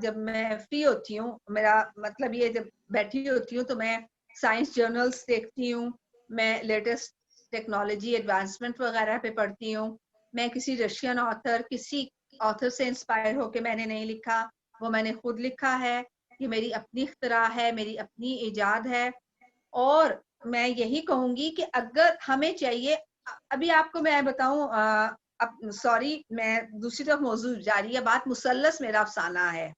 जब मैं फ्री होती हूँ, मेरा मतलब ये, जब बैठी होती हूँ तो मैं साइंस जर्नल्स देखती हूँ, मैं लेटेस्ट टेक्नोलॉजी एडवांसमेंट वगैरह पे पढ़ती हूँ। मैं किसी रशियन ऑथर, किसी ऑथर से इंस्पायर होके मैंने नहीं लिखा, वो मैंने खुद लिखा है। ये मेरी अपनी इख्तरा है, मेरी अपनी इजाद है। और मैं यही कहूंगी कि अगर हमें चाहिए, अभी आपको मैं बताऊं, अब सॉरी, मैं दूसरी तरफ मौजूद जा रही है बात। मुसल्लस मेरा अफसाना है,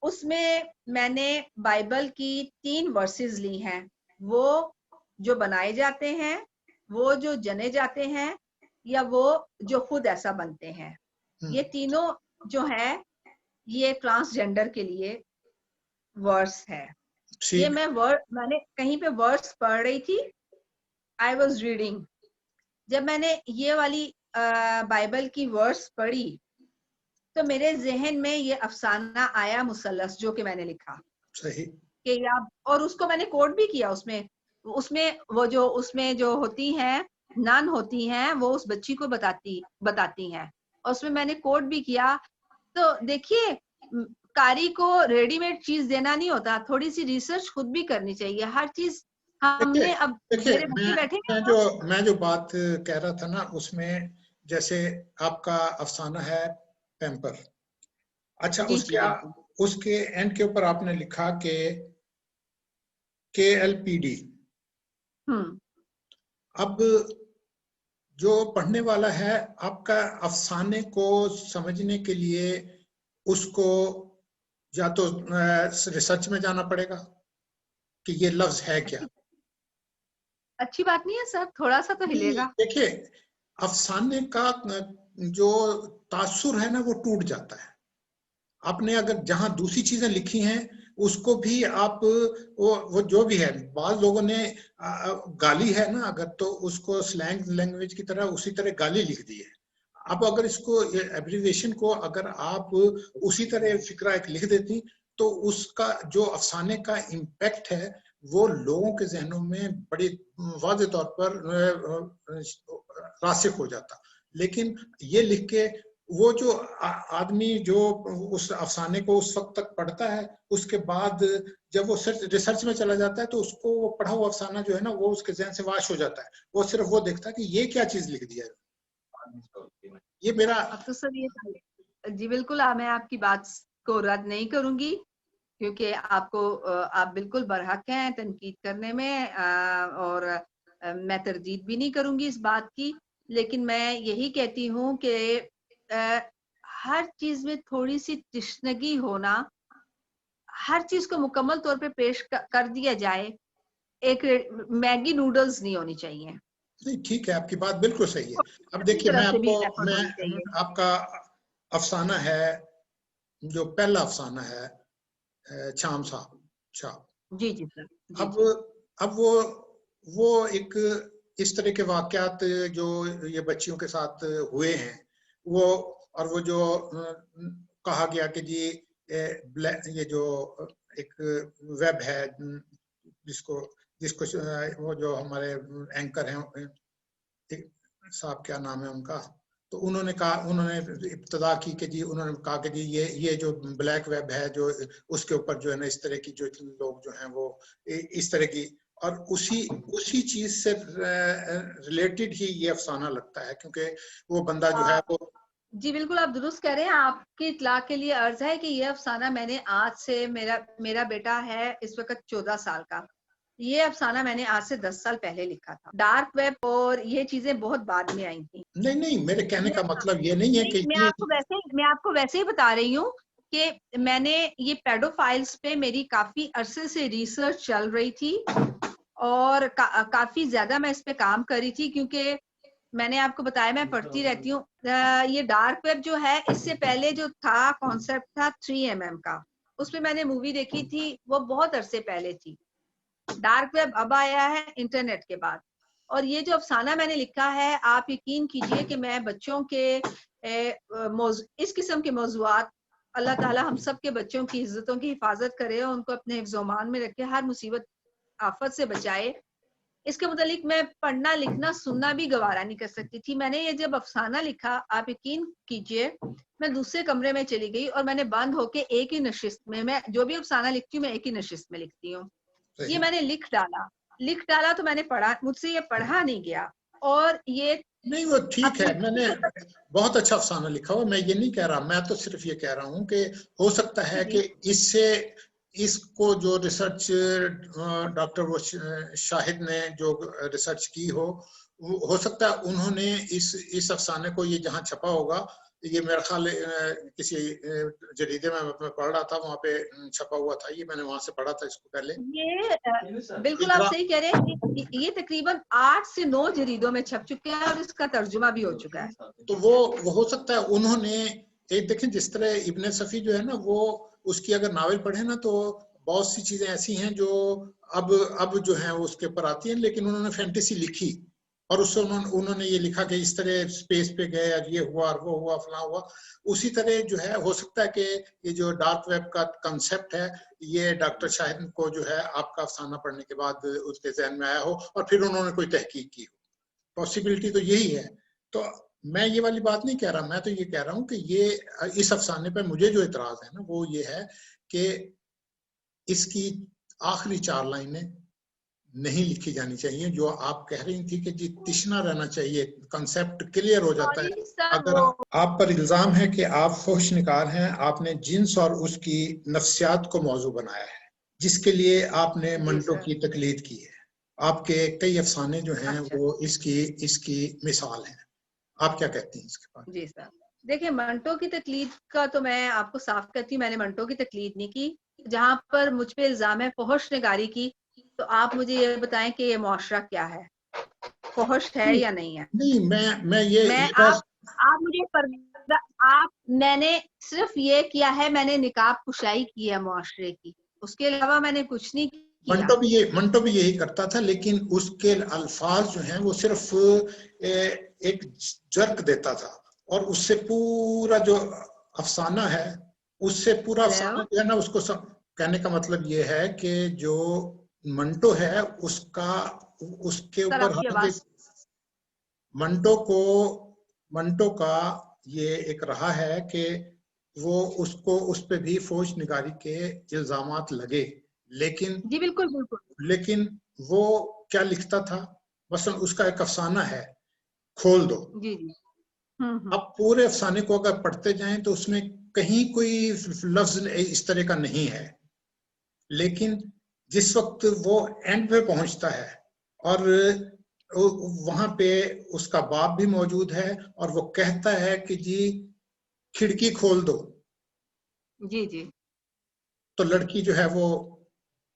उसमें मैंने बाइबल की 3 वर्सेस ली हैं। वो जो बनाए जाते हैं, वो जो जने जाते हैं, या वो जो खुद ऐसा बनते हैं, ये तीनों जो है, ये ट्रांसजेंडर के लिए वर्स है। ये ठीक। मैंने कहीं पे वर्स पढ़ रही थी, आई वॉज रीडिंग, जब मैंने ये वाली बाइबल की वर्स पढ़ी तो मेरे जहन में ये अफसाना आया मुसल्लस, जो कि मैंने लिखा सही। कि या, और उसको मैंने कोट भी किया। उसमें उसमें वो जो उसमें जो होती हैं, नन होती हैं, वो उस बच्ची को बताती हैं, और उसमें मैंने कोट भी किया तो देखिए, कारी को रेडीमेड चीज देना नहीं होता, थोड़ी सी रिसर्च खुद भी करनी चाहिए। हर चीज हमने, अब मेरे बच्चे बैठे हैं, मैं जो बात कह रहा था ना, उसमें जैसे आपका अफसाना है पैम्पर, अच्छा, उसके एंड के ऊपर आपने लिखा कि KLPD। अब जो पढ़ने वाला है, आपका अफसाने को समझने के लिए उसको या तो रिसर्च में जाना पड़ेगा कि ये लफ्ज है क्या। अच्छी बात नहीं है सर, थोड़ा सा तो हिलेगा। देखिए, अफसाने का जो तासुर है ना, वो टूट जाता है। आपने अगर जहां दूसरी चीजें लिखी हैं उसको भी आप वो जो भी है, बाद लोगों ने गाली है ना, अगर तो उसको स्लैंग लैंग्वेज की तरह उसी तरह गाली लिख दी है। अब अगर इसको एब्रिविएशन को अगर आप उसी तरह फिक्रा एक लिख देती तो उसका जो अफसाने का इम्पैक्ट है वो लोगों के जहनों में बड़ी वाज़ेह तौर पर रासिख हो जाता। लेकिन ये लिख के वो जो आदमी जो उस अफसाने को उस वक्त तक पढ़ता है, उसके बाद जब वो रिसर्च में चला जाता है तो उसको वो पढ़ा हुआ अफसाना जो है ना, वो उसके जहन से वाश हो जाता है। वो सिर्फ वो देखता है कि ये क्या चीज लिख दिया है। ये मेरा तो सर, ये जी बिल्कुल, मैं आपकी बात को रद्द नहीं करूंगी, क्योंकि आप बिल्कुल बरहक हैं तनकीद करने में, और मैं तरदीद भी नहीं करूंगी इस बात की। लेकिन मैं यही कहती हूँ कि हर चीज में थोड़ी सी तशनगी होना, हर चीज को मुकम्मल तौर पे पेश कर दिया जाए, एक मैगी नूडल्स नहीं होनी चाहिए। नहीं, ठीक है, आपकी बात बिल्कुल सही है। अब देखिए, मैं आपका अफसाना है, जो पहला अफसाना है शाम साहब शाह। जी जी सर। अब वो एक इस तरह के वाकयात जो ये बच्चियों के साथ हुए हैं, वो और वो जो कहा गया कि जी ये जो एक वेब है जिसको जिसको वो जो हमारे एंकर हैं साहब, क्या नाम है उनका, तो उन्होंने कहा, उन्होंने इब्तदा की कि जी, उन्होंने कहा कि जी ये जो ब्लैक वेब है, जो उसके ऊपर जो है ना इस तरह की जो लोग जो हैं वो इस तरह की, और उसी चीज से रिलेटेड ही ये अफसाना लगता है, क्योंकि वो बंदा जो है वो। जी बिल्कुल, आप दुरुस्त कह रहे हैं। आपकी इत्तला के लिए अर्ज है कि ये अफसाना मैंने आज से, मेरा बेटा है इस वक्त 14 साल का, ये अफसाना मैंने आज से 10 साल पहले लिखा था। डार्क वेब और ये चीजें बहुत बाद में आई थी। नहीं, मेरे कहने का मतलब ये नहीं है कि मैं आपको वैसे ही बता रही हूँ कि मैंने ये पेडोफाइल्स पे मेरी काफी अरसे से रिसर्च चल रही थी, और काफी ज्यादा मैं इस पे काम कर रही थी, क्योंकि मैंने आपको बताया मैं पढ़ती रहती हूँ। ये डार्क वेब जो है, इससे पहले जो था कॉन्सेप्ट था 3mm का, उसमें मैंने मूवी देखी थी, वो बहुत अरसे पहले थी। डार्क वेब अब आया है इंटरनेट के बाद। और ये जो अफसाना मैंने लिखा है, आप यकीन कीजिए कि मैं बच्चों के इस किस्म के मौज़ूआत, अल्लाह ताला हम सब के बच्चों की इज्जतों की हिफाजत करे और उनको अपने हिफ्ज़-ओ-मान में रखे, हर मुसीबत आफत से बचाए, इसके मुतालिक मैं पढ़ना लिखना सुनना भी गवारा नहीं कर सकती थी। मैंने ये जब अफसाना लिखा, आप यकीन कीजिए, मैं दूसरे कमरे में चली गई और मैंने बंद होके एक ही नशिस्त में, मैं जो भी अफसाना लिखती हूँ मैं एक ही नशिस्त में लिखती हूँ, ये मैंने लिख डाला तो मैंने पढ़ा, मुझसे ये पढ़ा नहीं गया। और ये नहीं, वो ठीक है, मैंने बहुत अच्छा अफसाना लिखा हुआ, मैं ये नहीं कह रहा, मैं तो सिर्फ ये कह रहा हूँ कि हो सकता है कि इससे इसको जो रिसर्च डॉक्टर वो शाहिद ने जो रिसर्च की हो सकता है उन्होंने इस अफसाने को, ये जहाँ छपा होगा, ये मेरा ख्याल किसी जरीदे में मैं पढ़ रहा था, वहाँ पे छपा हुआ था, ये मैंने वहां से पढ़ा था इसको पहले। ये बिल्कुल आप सही कह रहे हैं, ये तकरीबन 8 से 9 जरीदों में छप चुका है और इसका तर्जुमा भी हो चुका है। तो वो हो सकता है उन्होंने एक, देखें जिस तरह इब्ने सफ़ी जो है ना, वो उसकी अगर नावल पढ़े ना तो बहुत सी चीजें ऐसी हैं जो अब जो है उसके ऊपर आती हैं, लेकिन उन्होंने फैंटेसी लिखी और उससे उन्होंने ये लिखा कि इस तरह स्पेस पे गए और ये हुआ और वो हुआ फलां हुआ। उसी तरह जो है हो सकता है कि ये जो डार्क वेब का कंसेप्ट है, ये डॉक्टर शाहिद को जो है आपका अफसाना पढ़ने के बाद उसके जहन में आया हो और फिर उन्होंने कोई तहकीक की हो। पॉसिबिलिटी तो यही है। तो मैं ये वाली बात नहीं कह रहा, मैं तो ये कह रहा हूँ कि ये इस अफसाने पे मुझे जो इतराज है ना वो ये है कि इसकी आखिरी 4 लाइनें नहीं लिखी जानी चाहिए। जो आप कह रही थी कि जी तिश्ना रहना चाहिए, कंसेप्ट क्लियर हो जाता है। अगर आप पर इल्जाम है कि आप फोहशनिगार हैं, आपने जिन्स और उसकी नफ्सियात को मौजू बनाया है, जिसके लिए आपने मंटो की तकलीद की है। आपके कई अफसाने जो हैं वो इसकी मिसाल हैं। आप क्या कहती हैं इसके बारे में? जी सर, देखिए मंटो की तकलीद का तो मैं आपको साफ कहती हूँ, मैंने मंटो की तकलीद नहीं की। जहाँ पर मुझ पे इल्जाम है फहश निगारी की, तो आप मुझे ये बताएं कि ये मुआशरा क्या है, फहश है या नहीं है? नहीं, मैं ये आप मुझे मैंने सिर्फ ये किया है, मैंने निकाब कुशाई की है मुआशरे की, उसके अलावा मैंने कुछ नहीं किया। मंटो भी यही करता था, लेकिन उसके अल्फाज जो हैं वो सिर्फ एक जर्क देता था, और उससे पूरा जो अफसाना है, उससे पूरा अफसाना जो है ना, उसको कहने का मतलब ये है कि जो मंटो है उसके ऊपर मंटो का ये एक रहा है कि वो उस पे भी फौज निगारी के इल्जामात लगे, लेकिन जी बिल्कुल, लेकिन वो क्या लिखता था, मसलन उसका एक अफसाना है खोल दो। जी। अब पूरे अफसाने को अगर पढ़ते जाएं तो उसमें कहीं कोई लफ्ज इस तरह का नहीं है, लेकिन जिस वक्त वो एंड पे पहुंचता है और वहां पे उसका बाप भी मौजूद है और वो कहता है कि जी खिड़की खोल दो, जी, तो लड़की जो है वो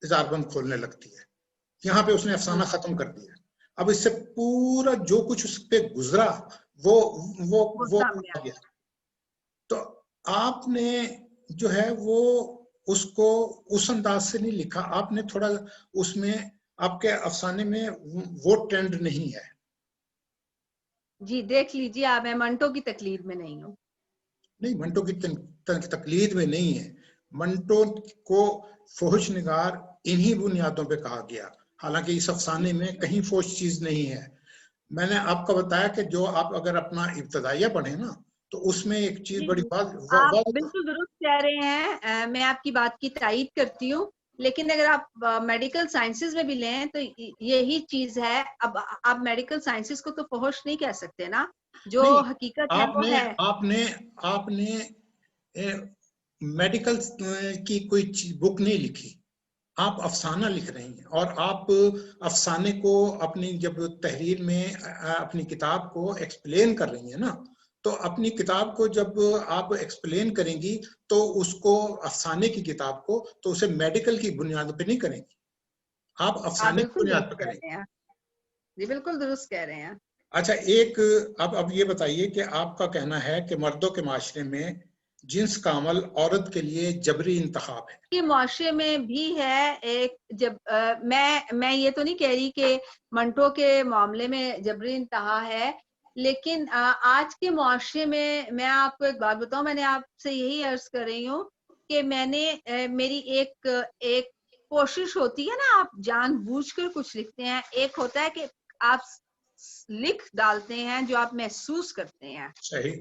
इजारबंद खोलने लगती है। यहाँ पे उसने अफसाना खत्म कर दिया। अब इससे पूरा जो कुछ उस पे गुजरा वो आ गया। तो आपने जो है वो उसको उस अंदाज से नहीं लिखा, आपने थोड़ा उसमें, आपके अफसाने में वो ट्रेंड नहीं है। जी देख लीजिए आप, मैं मंटो की तकलीद में नहीं हूँ। नहीं, मंटो की तकलीद में नहीं है। मंटो को फोहश निगार इन्हीं बुनियादों पे कहा गया, हालांकि इस अफसाने में कहीं फोहश चीज नहीं है। मैंने आपको बताया कि जो आप अगर अपना इब्तदाइया पढ़े ना, तो उसमें एक चीज बड़ी आप बिल्कुल दुरुस्त कह रहे हैं, मैं आपकी बात की तायीद करती हूँ, लेकिन अगर आप मेडिकल साइंसेज में भी लें तो यही चीज है। अब आप मेडिकल साइंसेज को तो फहश नहीं कह सकते ना, जो हकीकत है वो है। आपने मेडिकल की कोई बुक नहीं लिखी, आप अफसाना लिख रही हैं, और आप अफसाने को अपनी जब तहरीर में अपनी किताब को एक्सप्लेन कर रही हैं ना, तो अपनी किताब को जब आप एक्सप्लेन करेंगी तो उसको, अफसाने की किताब को, तो उसे मेडिकल की बुनियाद पे नहीं करेंगी, आप अफसाने की बुनियाद पे करेंगे। जी बिल्कुल दुरुस्त कह रहे हैं। अच्छा, एक अब ये बताइए कि आपका कहना है कि मर्दों के माशरे में जिन्स का अमल औरत के लिए जबरी इंतखाब है। ये माशरे में भी है एक जब मैं ये तो नहीं कह रही कि मंटो के मामले में जबरी इंतहा है, लेकिन आज के माशरे में मैं आपको एक बात बताऊं, मैंने आपसे यही अर्ज कर रही हूँ कि मैंने मेरी एक कोशिश होती है ना, आप जानबूझकर कुछ लिखते हैं, एक होता है कि आप लिख डालते हैं जो आप महसूस करते हैं। सही।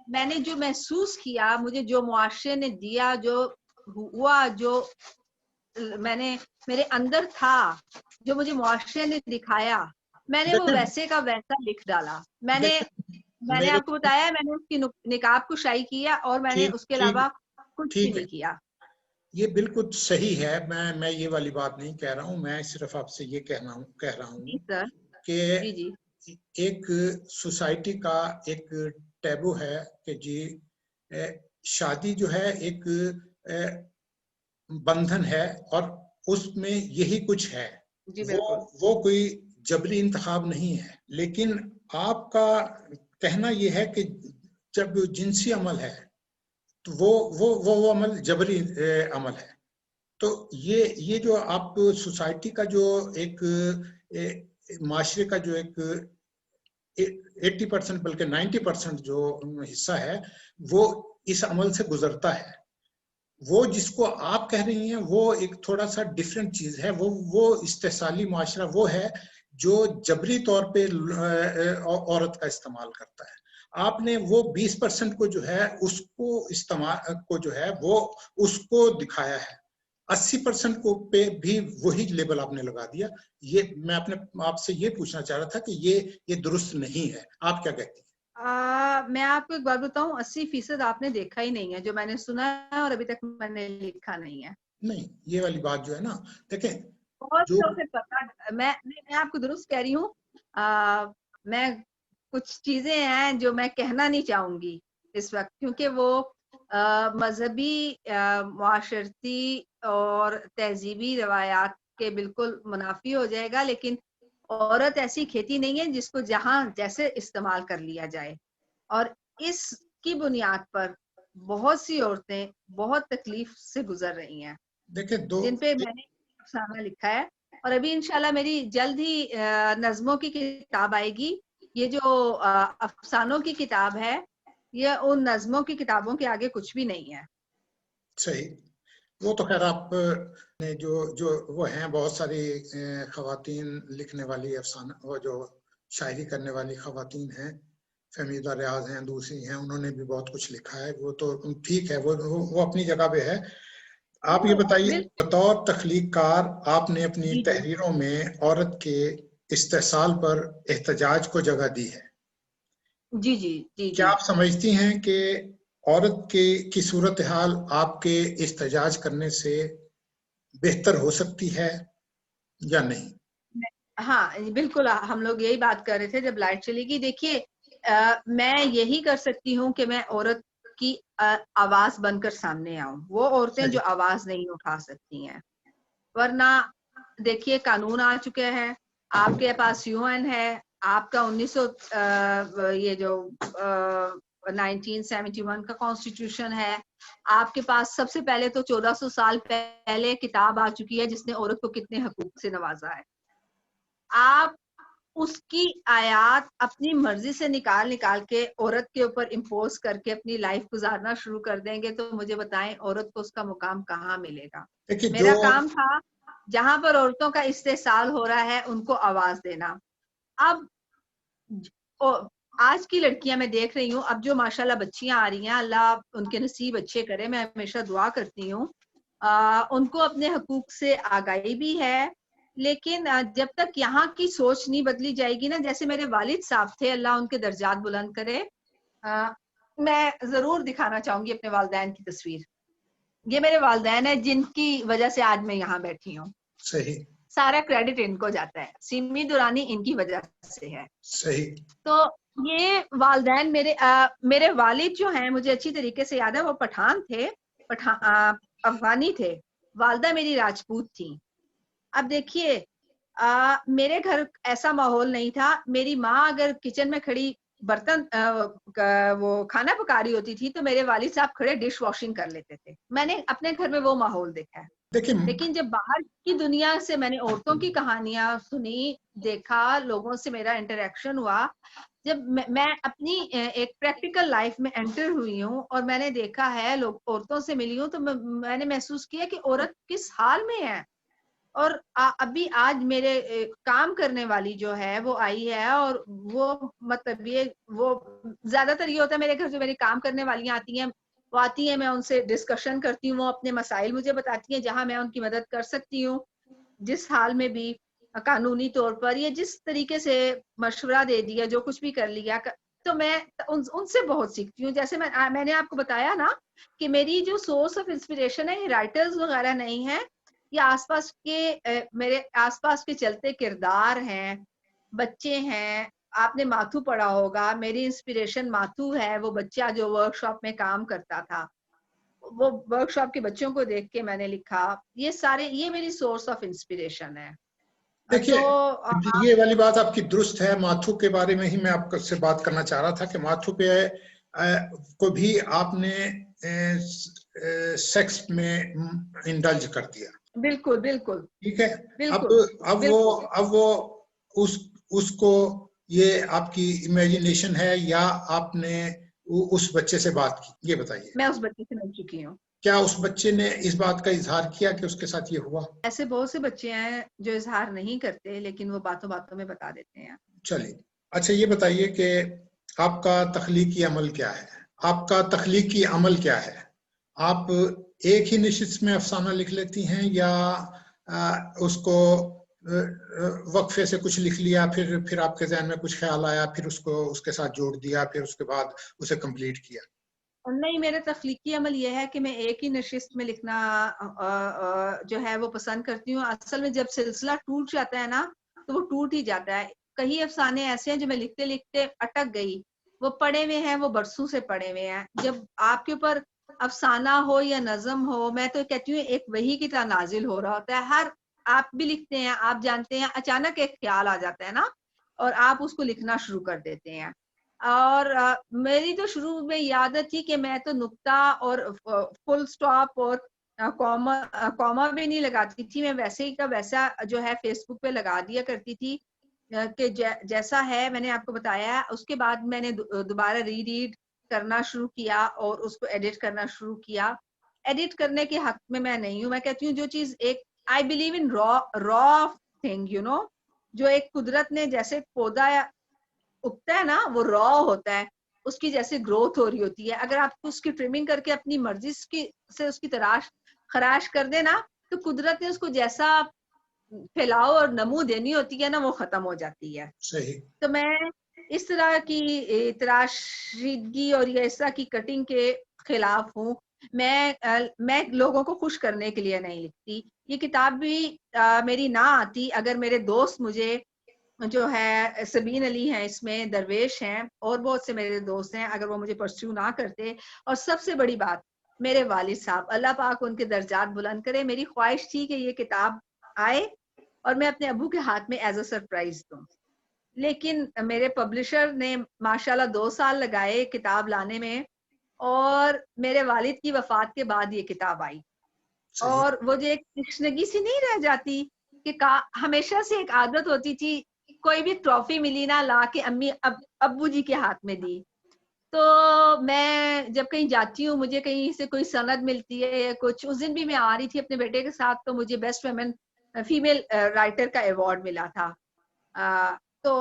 मैंने जो महसूस किया, मुझे जो मुआशरे ने दिया, जो हुआ, जो मैंने मेरे अंदर था, जो मुझे मुआशरे ने दिखाया, मैंने वो वैसे का वैसा लिख डाला। मैंने आपको बताया, मैंने उसकी निकाब कुशाई किया और मैंने उसके अलावा कुछ भी नहीं किया। ये बिल्कुल सही है, मैं ये वाली बात नहीं कह रहा हूँ, मैं सिर्फ आपसे ये कह रहा हूँ कि एक सोसाइटी का एक टैबू है कि जी शादी जो है एक बंधन है और उसमें यही कुछ है, वो कोई जबरी इंतखाब नहीं है। लेकिन आपका कहना यह है कि जब जिनसी अमल है तो वो अमल जबरी अमल है। तो ये जो आप सोसाइटी का जो एक माशरे का जो एक 80% बल्कि 90% जो हिस्सा है वो इस अमल से गुजरता है। वो जिसको आप कह रही हैं वो एक थोड़ा सा डिफरेंट चीज है, वो इस्तेसाली माशरा वो है जो जबरी तौर पे औरत का इस्तेमाल करता है। आपने वो 20% को जो है उसको इस्तेमाल को जो है वो उसको दिखाया है, 80% को पे भी वही लेबल आपने लगा दिया। ये मैं अपने आपसे ये पूछना चाह रहा था कि ये दुरुस्त नहीं है, आप क्या कहती हैं? मैं आपको एक बात बताऊं, 80% आपने देखा ही नहीं है जो मैंने सुना है और अभी तक मैंने लिखा नहीं है। नहीं, ये वाली बात जो है ना, देखें बहुत जो से पता, मैं आपको दुरुस्त कह रही हूँ। मैं कुछ चीजें हैं जो मैं कहना नहीं चाहूंगी इस वक्त, क्योंकि वो मजहबी, मुआशरती और तहजीबी रवायात के बिल्कुल मुनाफी हो जाएगा। लेकिन औरत ऐसी खेती नहीं है जिसको जहां जैसे इस्तेमाल कर लिया जाए, और इसकी बुनियाद पर बहुत सी औरतें बहुत तकलीफ से गुजर रही हैं, देखिए जिन पे मैंने अफसाना लिखा है। और अभी इंशाल्लाह मेरी जल्द ही नज़्मों की किताब आएगी। ये जो अफसानों की किताब है, ये उन नज़्मों की किताबों के आगे कुछ भी नहीं है। सही, वो तो खैर आप ने जो वो हैं बहुत सारी खवातीन लिखने वाली अफसाना, वो जो शायरी करने वाली खवातीन हैं, फहमीदा रियाज हैं, दूसरी हैं, उन्होंने भी बहुत कुछ लिखा है। वो तो ठीक है, वो अपनी जगह पे है। आप ये बताइए, बतौर तख्लीककार आपने अपनी जी तहरीरों में औरत के इस्तेहसाल पर एहतजाज को जगह दी है। जी जी जी क्या जी। आप समझती हैं कि औरत की सूरत हाल आपके एहतजाज करने से बेहतर हो सकती है या नहीं? हाँ बिल्कुल, हम लोग यही बात कर रहे थे जब लाइट चली गई। देखिए, मैं यही कर सकती हूँ कि मैं औरत की आवाज बनकर सामने आऊं। वो औरतें जो आवाज नहीं उठा सकती हैं, वरना देखिए कानून आ चुके हैं, आपके पास यूएन है, आपका 1900 ये जो 1971 का कॉन्स्टिट्यूशन है, आपके पास सबसे पहले तो 1400 साल पहले किताब आ चुकी है जिसने औरत को कितने हकूक से नवाजा है। आप उसकी आयात अपनी मर्जी से निकाल निकाल के औरत के ऊपर इम्पोज करके अपनी लाइफ गुजारना शुरू कर देंगे, तो मुझे बताएं औरत को उसका मुकाम कहाँ मिलेगा। मेरा काम था जहां पर औरतों का इस्तेसाल हो रहा है उनको आवाज देना। अब आज की लड़कियां मैं देख रही हूँ, अब जो माशाल्लाह बच्चियां आ रही हैं, अल्लाह उनके नसीब अच्छे करे, मैं हमेशा दुआ करती हूँ। उनको अपने हकूक से आगाही भी है, लेकिन जब तक यहाँ की सोच नहीं बदली जाएगी ना, जैसे मेरे वालिद साहब थे, अल्लाह उनके दर्जात बुलंद करे। मैं जरूर दिखाना चाहूंगी अपने वालिदैन की तस्वीर। ये मेरे वालिदैन है जिनकी वजह से आज मैं यहाँ बैठी हूँ। सही, सारा क्रेडिट इनको जाता है, सिमी दुरानी इनकी वजह से है। सही। तो ये वालिदैन मेरे वालिद जो हैं, मुझे अच्छी तरीके से याद है, वो पठान थे, अफगानी थे। वालदा मेरी राजपूत थी। अब देखिए, मेरे घर ऐसा माहौल नहीं था। मेरी माँ अगर किचन में खड़ी बर्तन वो खाना पका रही होती थी, तो मेरे वालिद साहब खड़े डिश वॉशिंग कर लेते थे। मैंने अपने घर में वो माहौल देखा है। लेकिन जब बाहर की दुनिया से मैंने औरतों की कहानियां सुनी, देखा, लोगों से मेरा इंटरेक्शन हुआ, जब मैं अपनी एक प्रैक्टिकल लाइफ में एंटर हुई हूँ और मैंने देखा है, लोग औरतों से मिली हूँ, तो मैंने महसूस किया कि औरत किस हाल में है। और अभी आज मेरे काम करने वाली जो है वो आई है, और वो मतलब ये वो ज्यादातर ये होता है मेरे घर जो मेरी काम करने वालियां आती हैं, वो आती हैं, मैं उनसे डिस्कशन करती हूँ, वो अपने मसाइल मुझे बताती हैं, जहां मैं उनकी मदद कर सकती हूँ जिस हाल में भी, कानूनी तौर पर, या जिस तरीके से मशवरा दे दिया, जो कुछ भी कर लिया, तो मैं उनसे बहुत सीखती हूँ। जैसे मैंने आपको बताया ना कि मेरी जो सोर्स ऑफ इंस्पिरेशन है, ये राइटर्स वगैरह नहीं है, ये आसपास के मेरे आसपास के चलते किरदार हैं, बच्चे हैं। आपने माथू पढ़ा होगा, मेरी इंस्पिरेशन माथू है, वो बच्चा जो वर्कशॉप में काम करता था। वो वर्कशॉप के बच्चों को देख के मैंने लिखा। ये मेरी सोर्स ऑफ इंस्पिरेशन है। देखिए, तो ये वाली बात आपकी दुरुस्त है। माथू के बारे में ही मैं आपसे बात करना चाह रहा था कि माथू पे को भी आपने सेक्स में इंडल्ज कर दिया। बिल्कुल बिल्कुल, ठीक है। बिल्कुल अब वो उसको ये आपकी इमेजिनेशन है या आपने उस बच्चे से बात की, ये बताइए। मैं उस बच्चे से मिल चुकी हूँ। क्या उस बच्चे ने इस बात का इजहार किया कि उसके साथ ये हुआ? ऐसे बहुत से बच्चे हैं जो इजहार नहीं करते, लेकिन वो बातों बातों में बता देते हैं। चलिए, अच्छा ये बताइए कि आपका तख्लीकी अमल क्या है? आपका तख्लीकी अमल क्या है? आप एक ही निशित में अफसाना लिख लेती हैं या उसको वक्फे से कुछ लिख लिया, फिर आपके ज़हन में कुछ ख्याल आया, फिर उसको उसके साथ जोड़ दिया, फिर उसके बाद उसे कंप्लीट किया? नहीं, मेरा तख्लीकी अमल ये है कि मैं एक ही नशिस्त में लिखना जो है वो पसंद करती हूँ। असल में जब सिलसिला टूट जाता है ना, तो वो टूट ही जाता है। कई अफसाने ऐसे हैं जो मैं लिखते लिखते अटक गई, वो पढ़े हुए हैं, वो बरसों से पढ़े हुए हैं। जब आपके ऊपर अफसाना हो या नज़म हो, मैं तो कहती हूँ एक वही की तरह नाजिल हो रहा होता है। हर आप भी लिखते हैं, आप जानते हैं, अचानक एक ख्याल आ जाता है ना, और आप उसको लिखना शुरू कर देते हैं। और मेरी तो शुरू में ये आदत थी कि मैं तो नुक्ता और फुल स्टॉप और कॉमा भी नहीं लगाती थी। मैं वैसे ही का वैसा जो है फेसबुक पे लगा दिया करती थी कि जैसा है मैंने आपको बताया। उसके बाद मैंने दोबारा रीरीड करना शुरू किया और उसको एडिट करना शुरू किया। एडिट करने के हक में मैं नहीं हूँ। मैं कहती हूँ जो चीज एक I believe in raw raw thing, you know, जो एक कुदरत ने जैसे पौधा उगता है ना, वो रॉ होता है, उसकी जैसे ग्रोथ हो रही होती है। अगर आप उसकी ट्रिमिंग करके अपनी मर्जी से उसकी खराश कर देना, तो कुदरत ने उसको जैसा फैलाव और नमू देनी होती है ना, वो खत्म हो जाती है। सही। तो मैं इस तरह की तराशीदगी और ये ऐसा की कटिंग के खिलाफ हूँ। मैं लोगों को खुश करने के लिए नहीं लिखती। ये किताब भी मेरी ना आती अगर मेरे दोस्त मुझे जो है, सबीन अली हैं इसमें, दरवेश हैं और बहुत से मेरे दोस्त हैं, अगर वो मुझे परस्यू ना करते। और सबसे बड़ी बात, मेरे वालिद साहब, अल्लाह पाक उनके दर्जात बुलंद करे, मेरी ख्वाहिश थी कि ये किताब आए और मैं अपने अबू के हाथ में एज अ सरप्राइज दूं। लेकिन मेरे पब्लिशर ने माशाल्लाह 2 साल लगाए किताब लाने में, और मेरे वालिद की वफात के बाद ये किताब आई। सही। और वो जो एक तृष्णगी सी नहीं रह जाती कि हमेशा से एक आदत होती थी, कोई भी ट्रॉफी मिली ना, ला के अम्मी अब्बू जी के हाथ में दी। तो मैं जब कहीं जाती हूँ, मुझे कहीं से कोई सनद मिलती है या कुछ, उस दिन भी मैं आ रही थी अपने बेटे के साथ, तो मुझे बेस्ट वुमेन फीमेल राइटर का अवार्ड मिला था। तो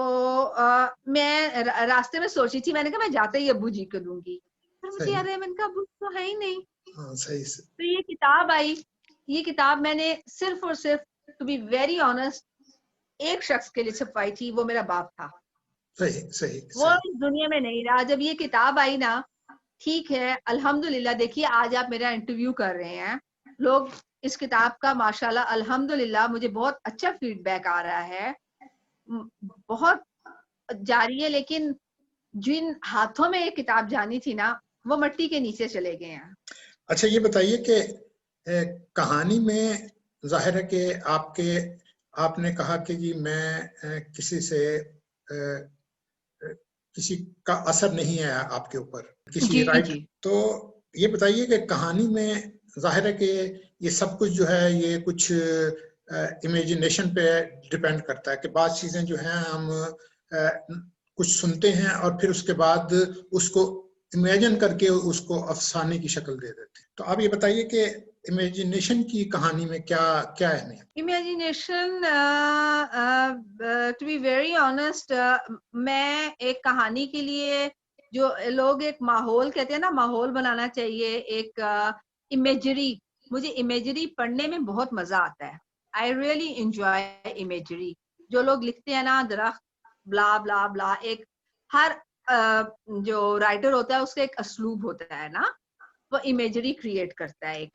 मैं रास्ते में सोची थी, मैंने कहा मैं जाते ही अब्बू जी को दूंगी, फिर मुझे सही। याद है, मैंने कहा अब्बू तो है ही नहीं। हाँ, सही से। तो ये किताब आई। ये किताब मैंने सिर्फ और सिर्फ, टू बी वेरी ऑनेस्ट, एक शख्स के लिए छपवाई थी, वो मेरा बाप था। सही सही वो सही। इस दुनिया में नहीं रहा। जब ये किताब आई ना, ठीक है, अल्हम्दुलिल्लाह, देखिए आज आप मेरा इंटरव्यू कर रहे हैं, लोग इस किताब का माशाल्लाह अल्हम्दुलिल्लाह मुझे बहुत अच्छा फीडबैक आ रहा है, बहुत जारी है। लेकिन जिन हाथों में ये किताब जानी थी ना, वो मिट्टी के नीचे चले गए हैं। अच्छा ये बताइए कि कहानी में जाहिर है कि आपने कहा कि जी मैं किसी से किसी का असर नहीं है आपके ऊपर, किसी जी राइट। जी। तो ये बताइए कि कहानी में जाहिर है कि ये सब कुछ जो है ये कुछ इमेजिनेशन पे डिपेंड करता है कि बाद चीज़ें जो हैं हम कुछ सुनते हैं और फिर उसके बाद उसको इमेजिन करके उसको अफसाने की शक्ल दे देते हैं। तो आप ये बताइए कि इमेजिनेशन की कहानी में क्या क्या अहमियत? Imagination, to be very honest, मैं एक कहानी के लिए, जो लोग एक माहौल कहते हैं ना, माहौल बनाना चाहिए, एक इमेजरी, मुझे इमेजरी पढ़ने में बहुत मजा आता है। I really enjoy imagery. जो लोग लिखते हैं ना, दरख्त, ब्ला ब्ला ब्ला, एक हर जो राइटर होता है उसका एक असलूब होता है ना, वो इमेजरी क्रिएट करता है। एक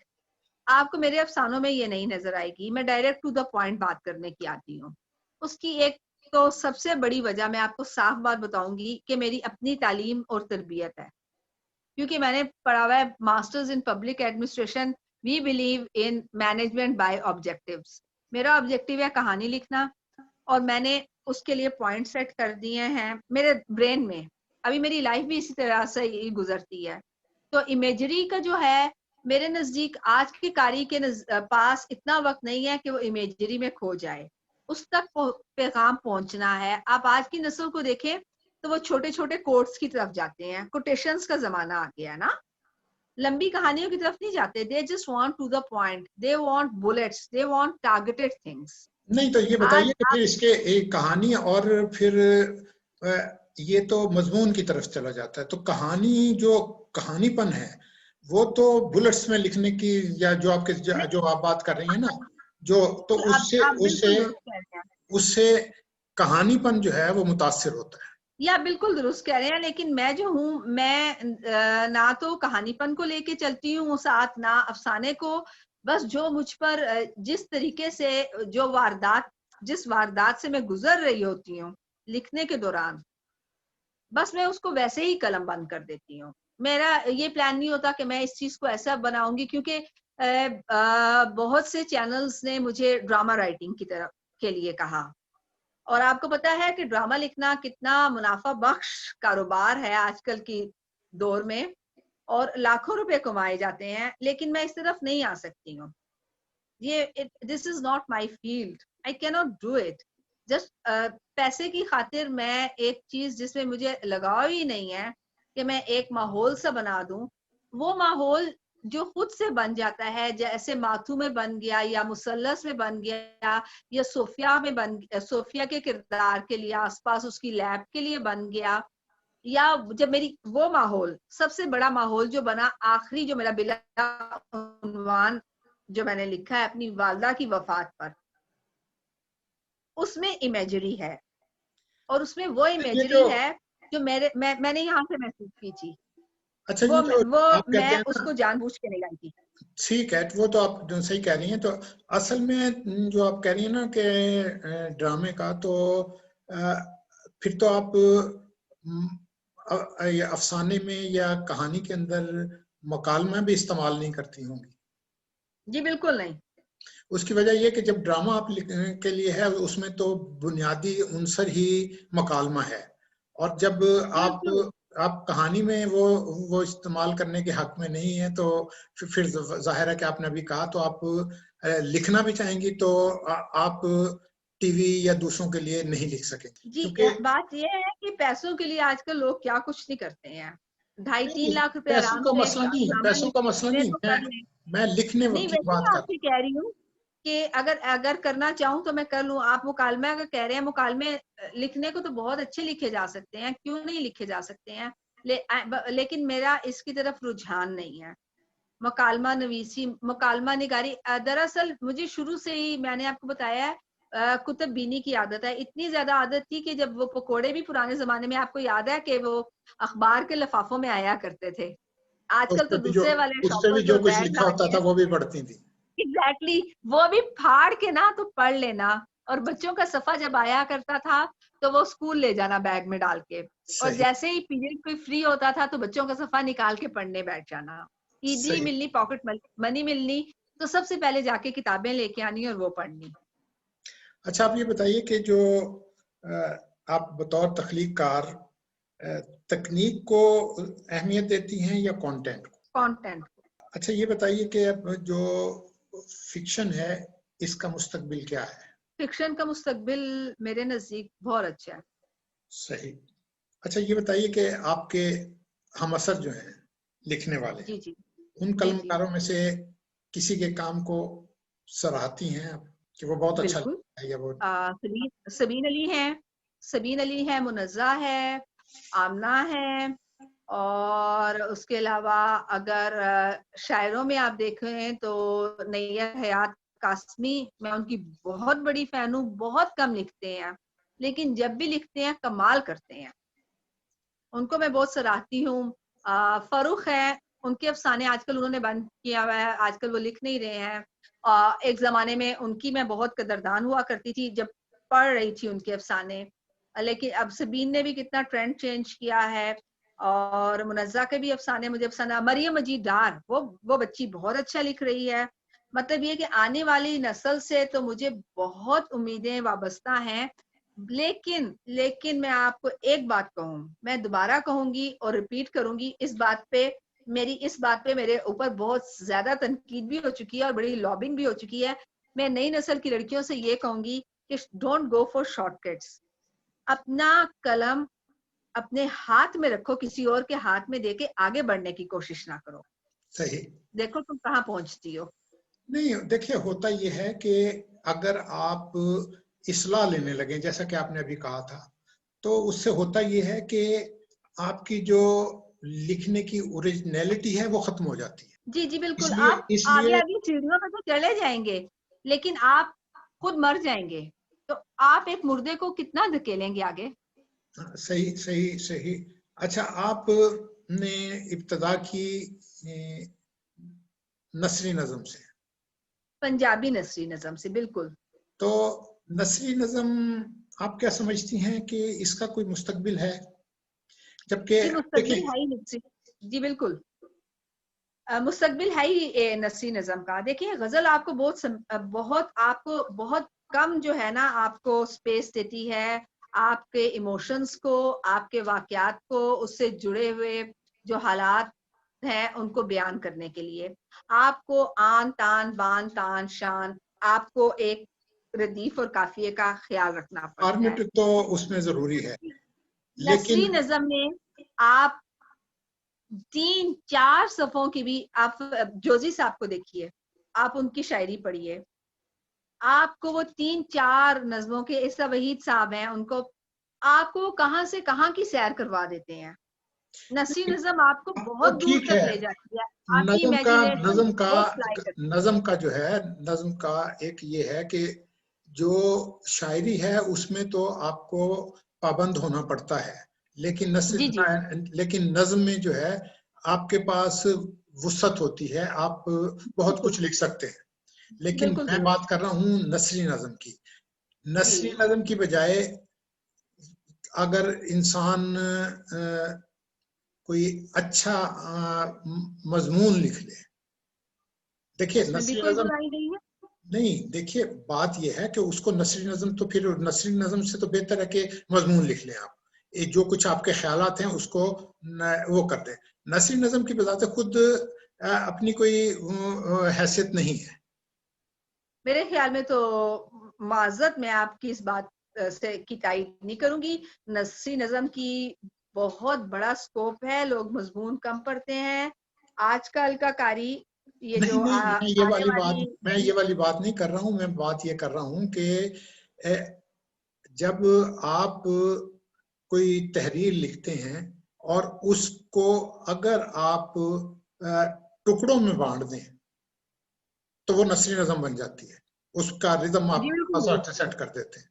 आपको मेरे अफसानों में ये नहीं नजर आएगी। मैं डायरेक्ट टू द पॉइंट बात करने की आती हूँ। उसकी एक तो सबसे बड़ी वजह मैं आपको साफ बात बताऊंगी कि मेरी अपनी तालीम और तरबियत है। क्योंकि मैंने पढ़ा हुआ है masters in public administration. We believe in management by objectives. मेरा ऑब्जेक्टिव है कहानी लिखना, और मैंने उसके लिए पॉइंट सेट कर दिए हैं मेरे ब्रेन में। अभी मेरी लाइफ भी इसी तरह से ही गुजरती है। तो इमेजरी का जो है, मेरे नजदीक आज के कारी के पास इतना वक्त नहीं है कि वो इमेजरी में खो जाए। उस तक पैगाम पहुंचना है। आप आज की नस्ल को देखें तो वो छोटे छोटे कोट्स की तरफ जाते हैं, कोटेशंस का जमाना आ गया ना। लंबी कहानियों की तरफ नहीं जाते, they just want to the point, they want bullets, they want targeted things. नहीं तो ये बताइए कि फिर इसके एक कहानी और फिर ये तो मजमून की तरफ चला जाता है, तो कहानी जो कहानीपन है वो तो बुलेट्स में लिखने की, या जो आपके जो आप बात कर रही हैं ना, जो तो उससे आप उससे बिल्कुल दुरुस्त कह रहे हैं, उससे कहानीपन जो है वो मुतासिर होता है। या बिल्कुल दुरुस्त कह रहे हैं, लेकिन मैं जो हूँ, मैं ना तो कहानीपन को लेके चलती हूँ साथ, ना अफसाने को। बस जो मुझ पर जिस तरीके से जिस वारदात से मैं गुजर रही होती हूँ लिखने के दौरान, बस मैं उसको वैसे ही कलम बंद कर देती हूँ। मेरा ये प्लान नहीं होता कि मैं इस चीज को ऐसा बनाऊंगी, क्योंकि बहुत से चैनल्स ने मुझे ड्रामा राइटिंग की तरफ के लिए कहा, और आपको पता है कि ड्रामा लिखना कितना मुनाफा बख्श कारोबार है आजकल की दौर में, और लाखों रुपए कमाए जाते हैं, लेकिन मैं इस तरफ नहीं आ सकती हूँ। This is not my field, I can not do it. Just पैसे की खातिर मैं एक चीज जिसमें मुझे लगाव ही नहीं है कि मैं एक माहौल सा बना दूं, वो माहौल जो खुद से बन जाता है, जैसे माथू में बन गया, या मुसल्लस में बन गया, या सोफिया के किरदार के लिए आसपास उसकी लैब के लिए बन गया, या जब मेरी वो माहौल, सबसे बड़ा माहौल जो बना आखिरी, जो मेरा बिला उन्वान जो मैंने लिखा है अपनी वालदा की वफात पर, उसमें इमेजरी है, और उसमें वो ये जो इमेजरी है जो मैंने यहाँ से महसूस की थी। अच्छा, वो ये जो वो आप कहते मैं हैं ना, उसको जानबूझ के नहीं लाई थी। ठीक है, वो तो आप जो सही कह रही हैं। तो असल में जो आप कह रही हैं ना कि ड्रामे का, तो अ, फिर तो आप ये अफसाने में या कहानी के अंदर मकालमा भी इस्तेमाल नहीं करती होंगी। जी बिल्कुल नहीं। उसकी वजह यह कि जब ड्रामा आप लिखने के लिए है, उसमें तो बुनियादी उनसर ही मकालमा है, और जब आप बिल्कुल आप कहानी में वो इस्तेमाल करने के हक में नहीं है, तो फिर जाहिर है कि आपने अभी कहा, तो आप लिखना भी चाहेंगी तो आप टीवी या दूसरों के लिए नहीं लिख सकेंगे, जी। क्योंकि बात यह है कि पैसों के लिए आजकल लोग क्या कुछ नहीं करते हैं। 2.5-3 नहीं, लाख रुपए पैसों आराम का से मसला नहीं, ड्रामा पैसों का मसला लिखने नहीं, तो मैं कर लें। मैं लिखने नहीं, की वैसे बात मैं कर आपसे कह रही हूँ कि अगर अगर करना चाहूँ तो मैं कर लूँ। आप मुकालमे अगर कह रहे हैं, मुकालमे लिखने को तो बहुत अच्छे लिखे जा सकते हैं, क्यों नहीं लिखे जा सकते हैं। लेकिन मेरा इसकी तरफ रुझान नहीं है। मुकालमा नवीसी, मुकालमा निगारी, दरअसल मुझे शुरू से ही, मैंने आपको बताया है, कुतुब बीनी की आदत है। इतनी ज्यादा आदत थी कि जब वो पकोड़े भी पुराने जमाने में, आपको याद है कि वो अखबार के लिफाफों में आया करते थे। आजकल तो दूसरे वाले उससे भी शॉपर्स जो और कुछ बैग्स लिखा आ होता गए था हैं। वो भी पढ़ती थी। एग्जैक्टली वो भी फाड़ के ना तो पढ़ लेना, और बच्चों का सफा जब आया करता था तो वो स्कूल ले जाना बैग में डाल के, और सही, जैसे ही पीरियड कोई फ्री होता था तो बच्चों का सफा निकाल के पढ़ने बैठ जाना। ईदी सही। मिलनी, पॉकेट मनी मिलनी, तो सबसे पहले जाके किताबें लेके आनी और वो पढ़नी। अच्छा, आप ये बताइए कि जो आप बतौर तख्लीककार तकनीक को अहमियत देती हैं या कंटेंट को? कंटेंट। अच्छा, ये बताइए कि अब जो फिक्शन है, इसका मुस्तकबिल क्या है? फिक्शन का मुस्तकबिल मेरे नजदीक बहुत अच्छा है। सही। अच्छा, ये बताइए कि आपके हमअसर जो हैं, लिखने वाले, जी जी। उन जी जी कलमकारों में से किसी के काम को सराहती हैं आप कि वो बहुत अच्छा बिल्कुल। लिखता है, या वो? सबीन अली है, सबीन अली है, मुनज़्ज़ा है, आमना है, और उसके अलावा अगर शायरों में आप देखें तो नैयर हयात कासमी, मैं उनकी बहुत बड़ी फैन हूँ। बहुत कम लिखते हैं, लेकिन जब भी लिखते हैं कमाल करते हैं, उनको मैं बहुत सराहती हूँ। फरूख है, उनके अफसाने आजकल उन्होंने बंद किया हुआ है, आजकल वो लिख नहीं रहे हैं। एक जमाने में उनकी मैं बहुत कदरदान हुआ करती थी जब पढ़ रही थी उनके अफसाने, लेकिन अब सबीन ने भी कितना ट्रेंड चेंज किया है। और मुनज़्ज़ा के भी अफसाने मुझे पसंद है। मरियम मजीद डार, वो बच्ची बहुत अच्छा लिख रही है। मतलब ये कि आने वाली नस्ल से तो मुझे बहुत उम्मीदें वाबस्ता हैं। लेकिन लेकिन मैं आपको एक बात कहूँ, मैं दोबारा कहूंगी और रिपीट करूंगी इस बात पे, इस बात पे मेरे ऊपर बहुत ज्यादा तनकीद भी हो चुकी है और बड़ी लॉबिंग भी हो चुकी है। मैं नई नस्ल की लड़कियों से ये कहूंगी कि डोंट गो फॉर शॉर्टकट्स। अपना कलम अपने हाथ में रखो, किसी और के हाथ में देके आगे बढ़ने की कोशिश ना करो। सही। देखो तुम कहाँ पहुंचती हो। नहीं देखिए, होता ये है कि अगर आप इस्लाह लेने लगे, जैसा कि आपने अभी कहा था, तो उससे होता ये है कि आपकी जो लिखने की ओरिजिनलिटी है वो खत्म हो जाती है। जी जी बिल्कुल। इसलिए आप आगे इसलिए आगे सीढ़ियों पे तो चले जाएंगे, लेकिन आप खुद मर जाएंगे। तो आप एक मुर्दे को कितना धकेलेंगे आगे। सही सही सही। अच्छा, आपने इब्तदा की नसरी नज़म से, पंजाबी नसरी नज़म से, बिल्कुल। तो नसरी नज़म आप क्या समझती हैं कि इसका कोई मुस्तकबिल है? जबकि जी देखें, मुस्तकबिल है ही नसरी। जी बिल्कुल, मुस्तकबिल है ही नसरी नज़म का। देखिए गजल आपको बहुत कम जो है ना, आपको स्पेस देती है आपके इमोशंस को, आपके वाकयात को, उससे जुड़े हुए जो हालात हैं उनको बयान करने के लिए। आपको आन तान बान तान शान, आपको एक रदीफ और काफिये का ख्याल रखना पड़ता है। फॉर्मेट तो उसमें जरूरी है, नसरी लेकिन नज़म में आप 3-4 सफ़ों की भी, आप जोजी साहब को देखिए, आप उनकी शायरी पढ़िए, आपको वो 3-4 नज़्मों के ईसा वहीद साहब हैं, उनको आपको कहाँ से कहाँ की सैर करवा देते हैं। नसरी नज़म आपको तो बहुत दूर ठीक तक है। ले जाती है, आपकी इमेजिनेशन नज्म का बहुत फ्लाई करती है। नज्म का जो है, नज्म का एक ये है कि जो शायरी है उसमें तो आपको पाबंद होना पड़ता है, लेकिन जी जी लेकिन नज्म में जो है आपके पास वुसअत होती है, आप बहुत बिल्कुल कुछ लिख सकते हैं। लेकिन बिल्कुल मैं दुरुस्त। बात कर रहा हूँ नसरी नज्म की। नसरी जी नज्म की बजाय अगर इंसान कोई अच्छा मजमून लिख ले। देखिए उसमें भी नसरी कोई नज़म, बुराई नहीं है। नहीं देखिए, बात यह है कि उसको नसरी नज़म, तो फिर नसरी नज़म से तो बेहतर है कि मजमून लिख लें आप। ये जो कुछ आपके ख्यालात हैं उसको वो कर दें। नसरी नज़म की बजाते खुद अपनी कोई हैसियत नहीं है। मेरे ख्याल में तो माजरत मैं आपकी इस बात से की तायीद नहीं करूंगी। नसरी नज़म की बहुत बड़ा स्कोप है, लोग मजमून कम पढ़ते हैं। आजकल का कारी ये नहीं जो नहीं, आने वाली। मैं ये वाली बात नहीं कर रहा हूँ। मैं बात ये कर रहा हूँ कि जब आप कोई तहरीर लिखते हैं और उसको अगर आप टुकड़ों में बांट दें तो वो नसरी नज़म बन जाती है। उसका रिदम जी आप बिल्कुल सेट कर देते हैं।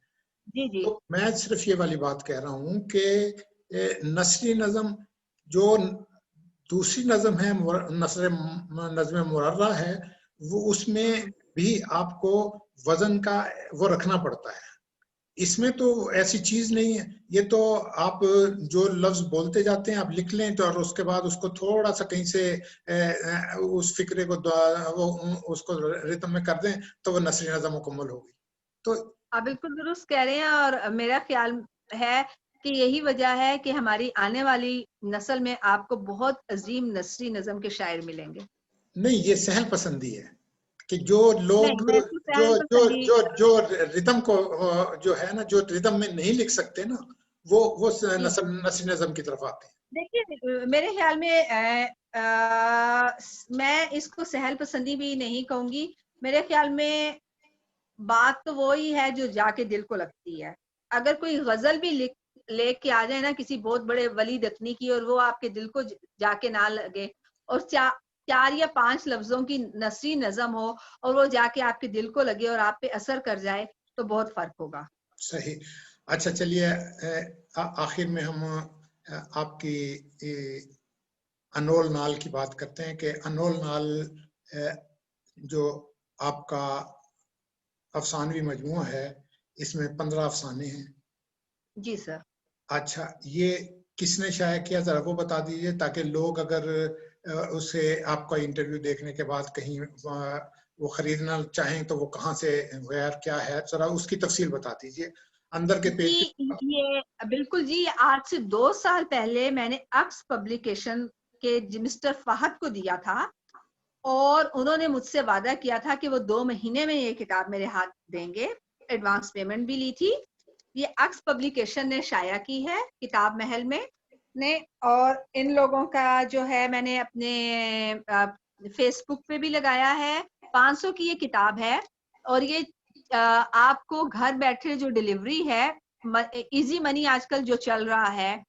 जी जी तो मैं सिर्फ ये वाली बात कह रहा हूँ कि नसरी नज़म जो दूसरी नज़म है, नज़्म मुरर्रा है, वो उसमें भी आपको वजन का वो रखना पड़ता है। इसमें तो ऐसी चीज नहीं है। ये तो आप जो लफ्ज बोलते जाते हैं आप लिख लें तो, और उसके बाद उसको थोड़ा सा कहीं से उस फिक्रे को वो उसको रिदम में कर दें तो वो नसरी नज़म मुकम्मल होगी। तो आप बिल्कुल दुरुस्त कह रहे हैं, और मेरा ख्याल है कि यही वजह है कि हमारी आने वाली नस्ल में आपको बहुत अजीम नसरी नज़म के शायर मिलेंगे। नहीं, ये सहल पसंदी है कि जो नहीं, लोग मैं तो जो सहल जो पसंदी। जो जो रिदम को जो है ना, जो रिदम में नहीं लिख सकते ना, वो जी नसरी नज़म की तरफ आते हैं। देखिए मेरे ख्याल में मैं इसको सहल पसंदी भी नहीं कहूंगी। मेरे ख्याल में बात तो वो ही है जो जाके दिल को लगती है। अगर कोई गजल भी लिख लेके आ जाए ना किसी बहुत बड़े वली दखनी की, और वो आपके दिल को जाके ना लगे, और 4 या 5 लफ्जों की नसरी नज़म हो और वो जाके आपके दिल को लगे और आप पे असर कर जाए, तो बहुत फर्क होगा। सही। अच्छा चलिए, आखिर में हम आपकी अनोल नाल की बात करते हैं कि अनोल नाल जो आपका अफसानवी मजमूआ है, इसमें 15 अफसाने हैं। जी सर। अच्छा, ये किसने शाया किया, जरा वो बता दीजिए, ताकि लोग अगर उसे आपका इंटरव्यू देखने के बाद कहीं वो खरीदना चाहें तो वो कहाँ से, वेयर क्या है, जरा उसकी तफसील बता दीजिए अंदर के पेज जी पे। ये बिल्कुल जी, आज से 2 साल पहले मैंने अक्स पब्लिकेशन के मिस्टर फहद को दिया था, और उन्होंने मुझसे वादा किया था कि वो 2 महीने में ये किताब मेरे हाथ देंगे। एडवांस पेमेंट भी ली थी। ये अक्स पब्लिकेशन ने शाया की है, किताब महल में ने। और इन लोगों का जो है, मैंने अपने फेसबुक पे भी लगाया है। 500 की ये किताब है और ये आपको घर बैठे जो डिलीवरी है, इजी मनी आजकल जो चल रहा है,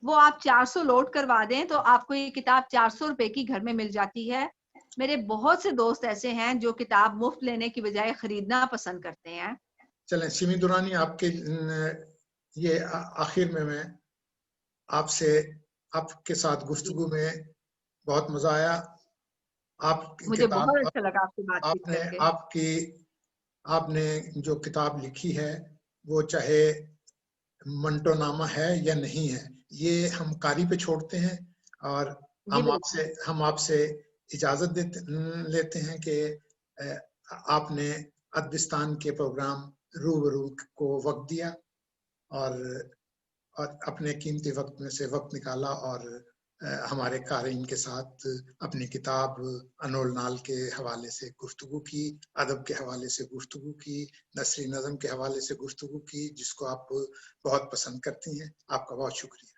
वो आप 400 लोड करवा दें तो आपको ये किताब 400 रुपए की घर में मिल जाती है। मेरे बहुत से दोस्त ऐसे हैं जो किताब मुफ्त लेने की बजाय खरीदना पसंद करते हैं। चलें सिमी दुरानी, आपके ये आखिर में मैं आपके साथ गुफ्तगू में बहुत मजा आया। मुझे बहुत अच्छा लगा आपसे बातचीत करके। आपने जो किताब लिखी है वो चाहे मंटोनामा है या नहीं है, ये हम कारी पे छोड़ते हैं और हम आपसे इजाजत लेते हैं कि आपने अदबिस्तान के प्रोग्राम रूबरू को वक्त दिया और अपने कीमती वक्त में से वक्त निकाला और हमारे क़ारीन के साथ अपनी किताब अनोल नाल के हवाले से गुफ्तगू की, अदब के हवाले से गुफ्तगू की, नसरी नज़म के हवाले से गुफ्तगू की, जिसको आप बहुत पसंद करती हैं। आपका बहुत शुक्रिया।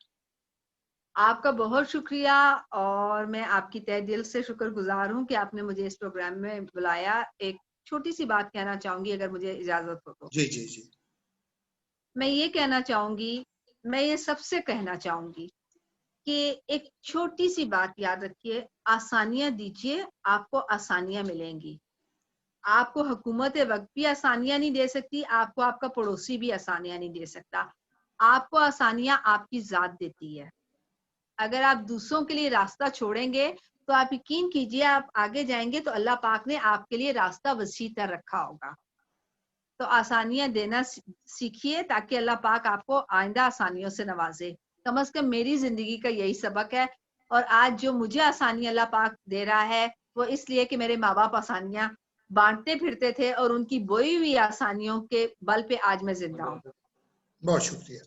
आपका बहुत शुक्रिया और मैं आपकी तहे दिल से शुक्रगुजार हूँ कि आपने मुझे इस प्रोग्राम में बुलाया। एक छोटी सी बात कहना चाहूंगी अगर मुझे इजाजत हो तो। जी जी जी। मैं ये कहना चाहूंगी, मैं ये सबसे कहना चाहूंगी कि एक छोटी सी बात याद रखिए, आसानियां दीजिए, आपको आसानियां मिलेंगी। आपको हुकूमत वक्त भी आसानियां नहीं दे सकती, आपको आपका पड़ोसी भी आसानियां नहीं दे सकता। आपको आसानियां आपकी जात देती है। अगर आप दूसरों के लिए रास्ता छोड़ेंगे तो आप यकीन कीजिए आप आगे जाएंगे तो अल्लाह पाक ने आपके लिए रास्ता वसी कर रखा होगा। तो आसानियां देना सीखिए ताकि अल्लाह पाक आपको आइंदा आसानियों से नवाजे। कम से कम मेरी जिंदगी का यही सबक है और आज जो मुझे आसानी अल्लाह पाक दे रहा है वो इसलिए कि मेरे माँ बाप आसानियां बांटते फिरते थे और उनकी बोई हुई आसानियों के बल पे आज मैं जिंदा हूँ। बहुत शुक्रिया।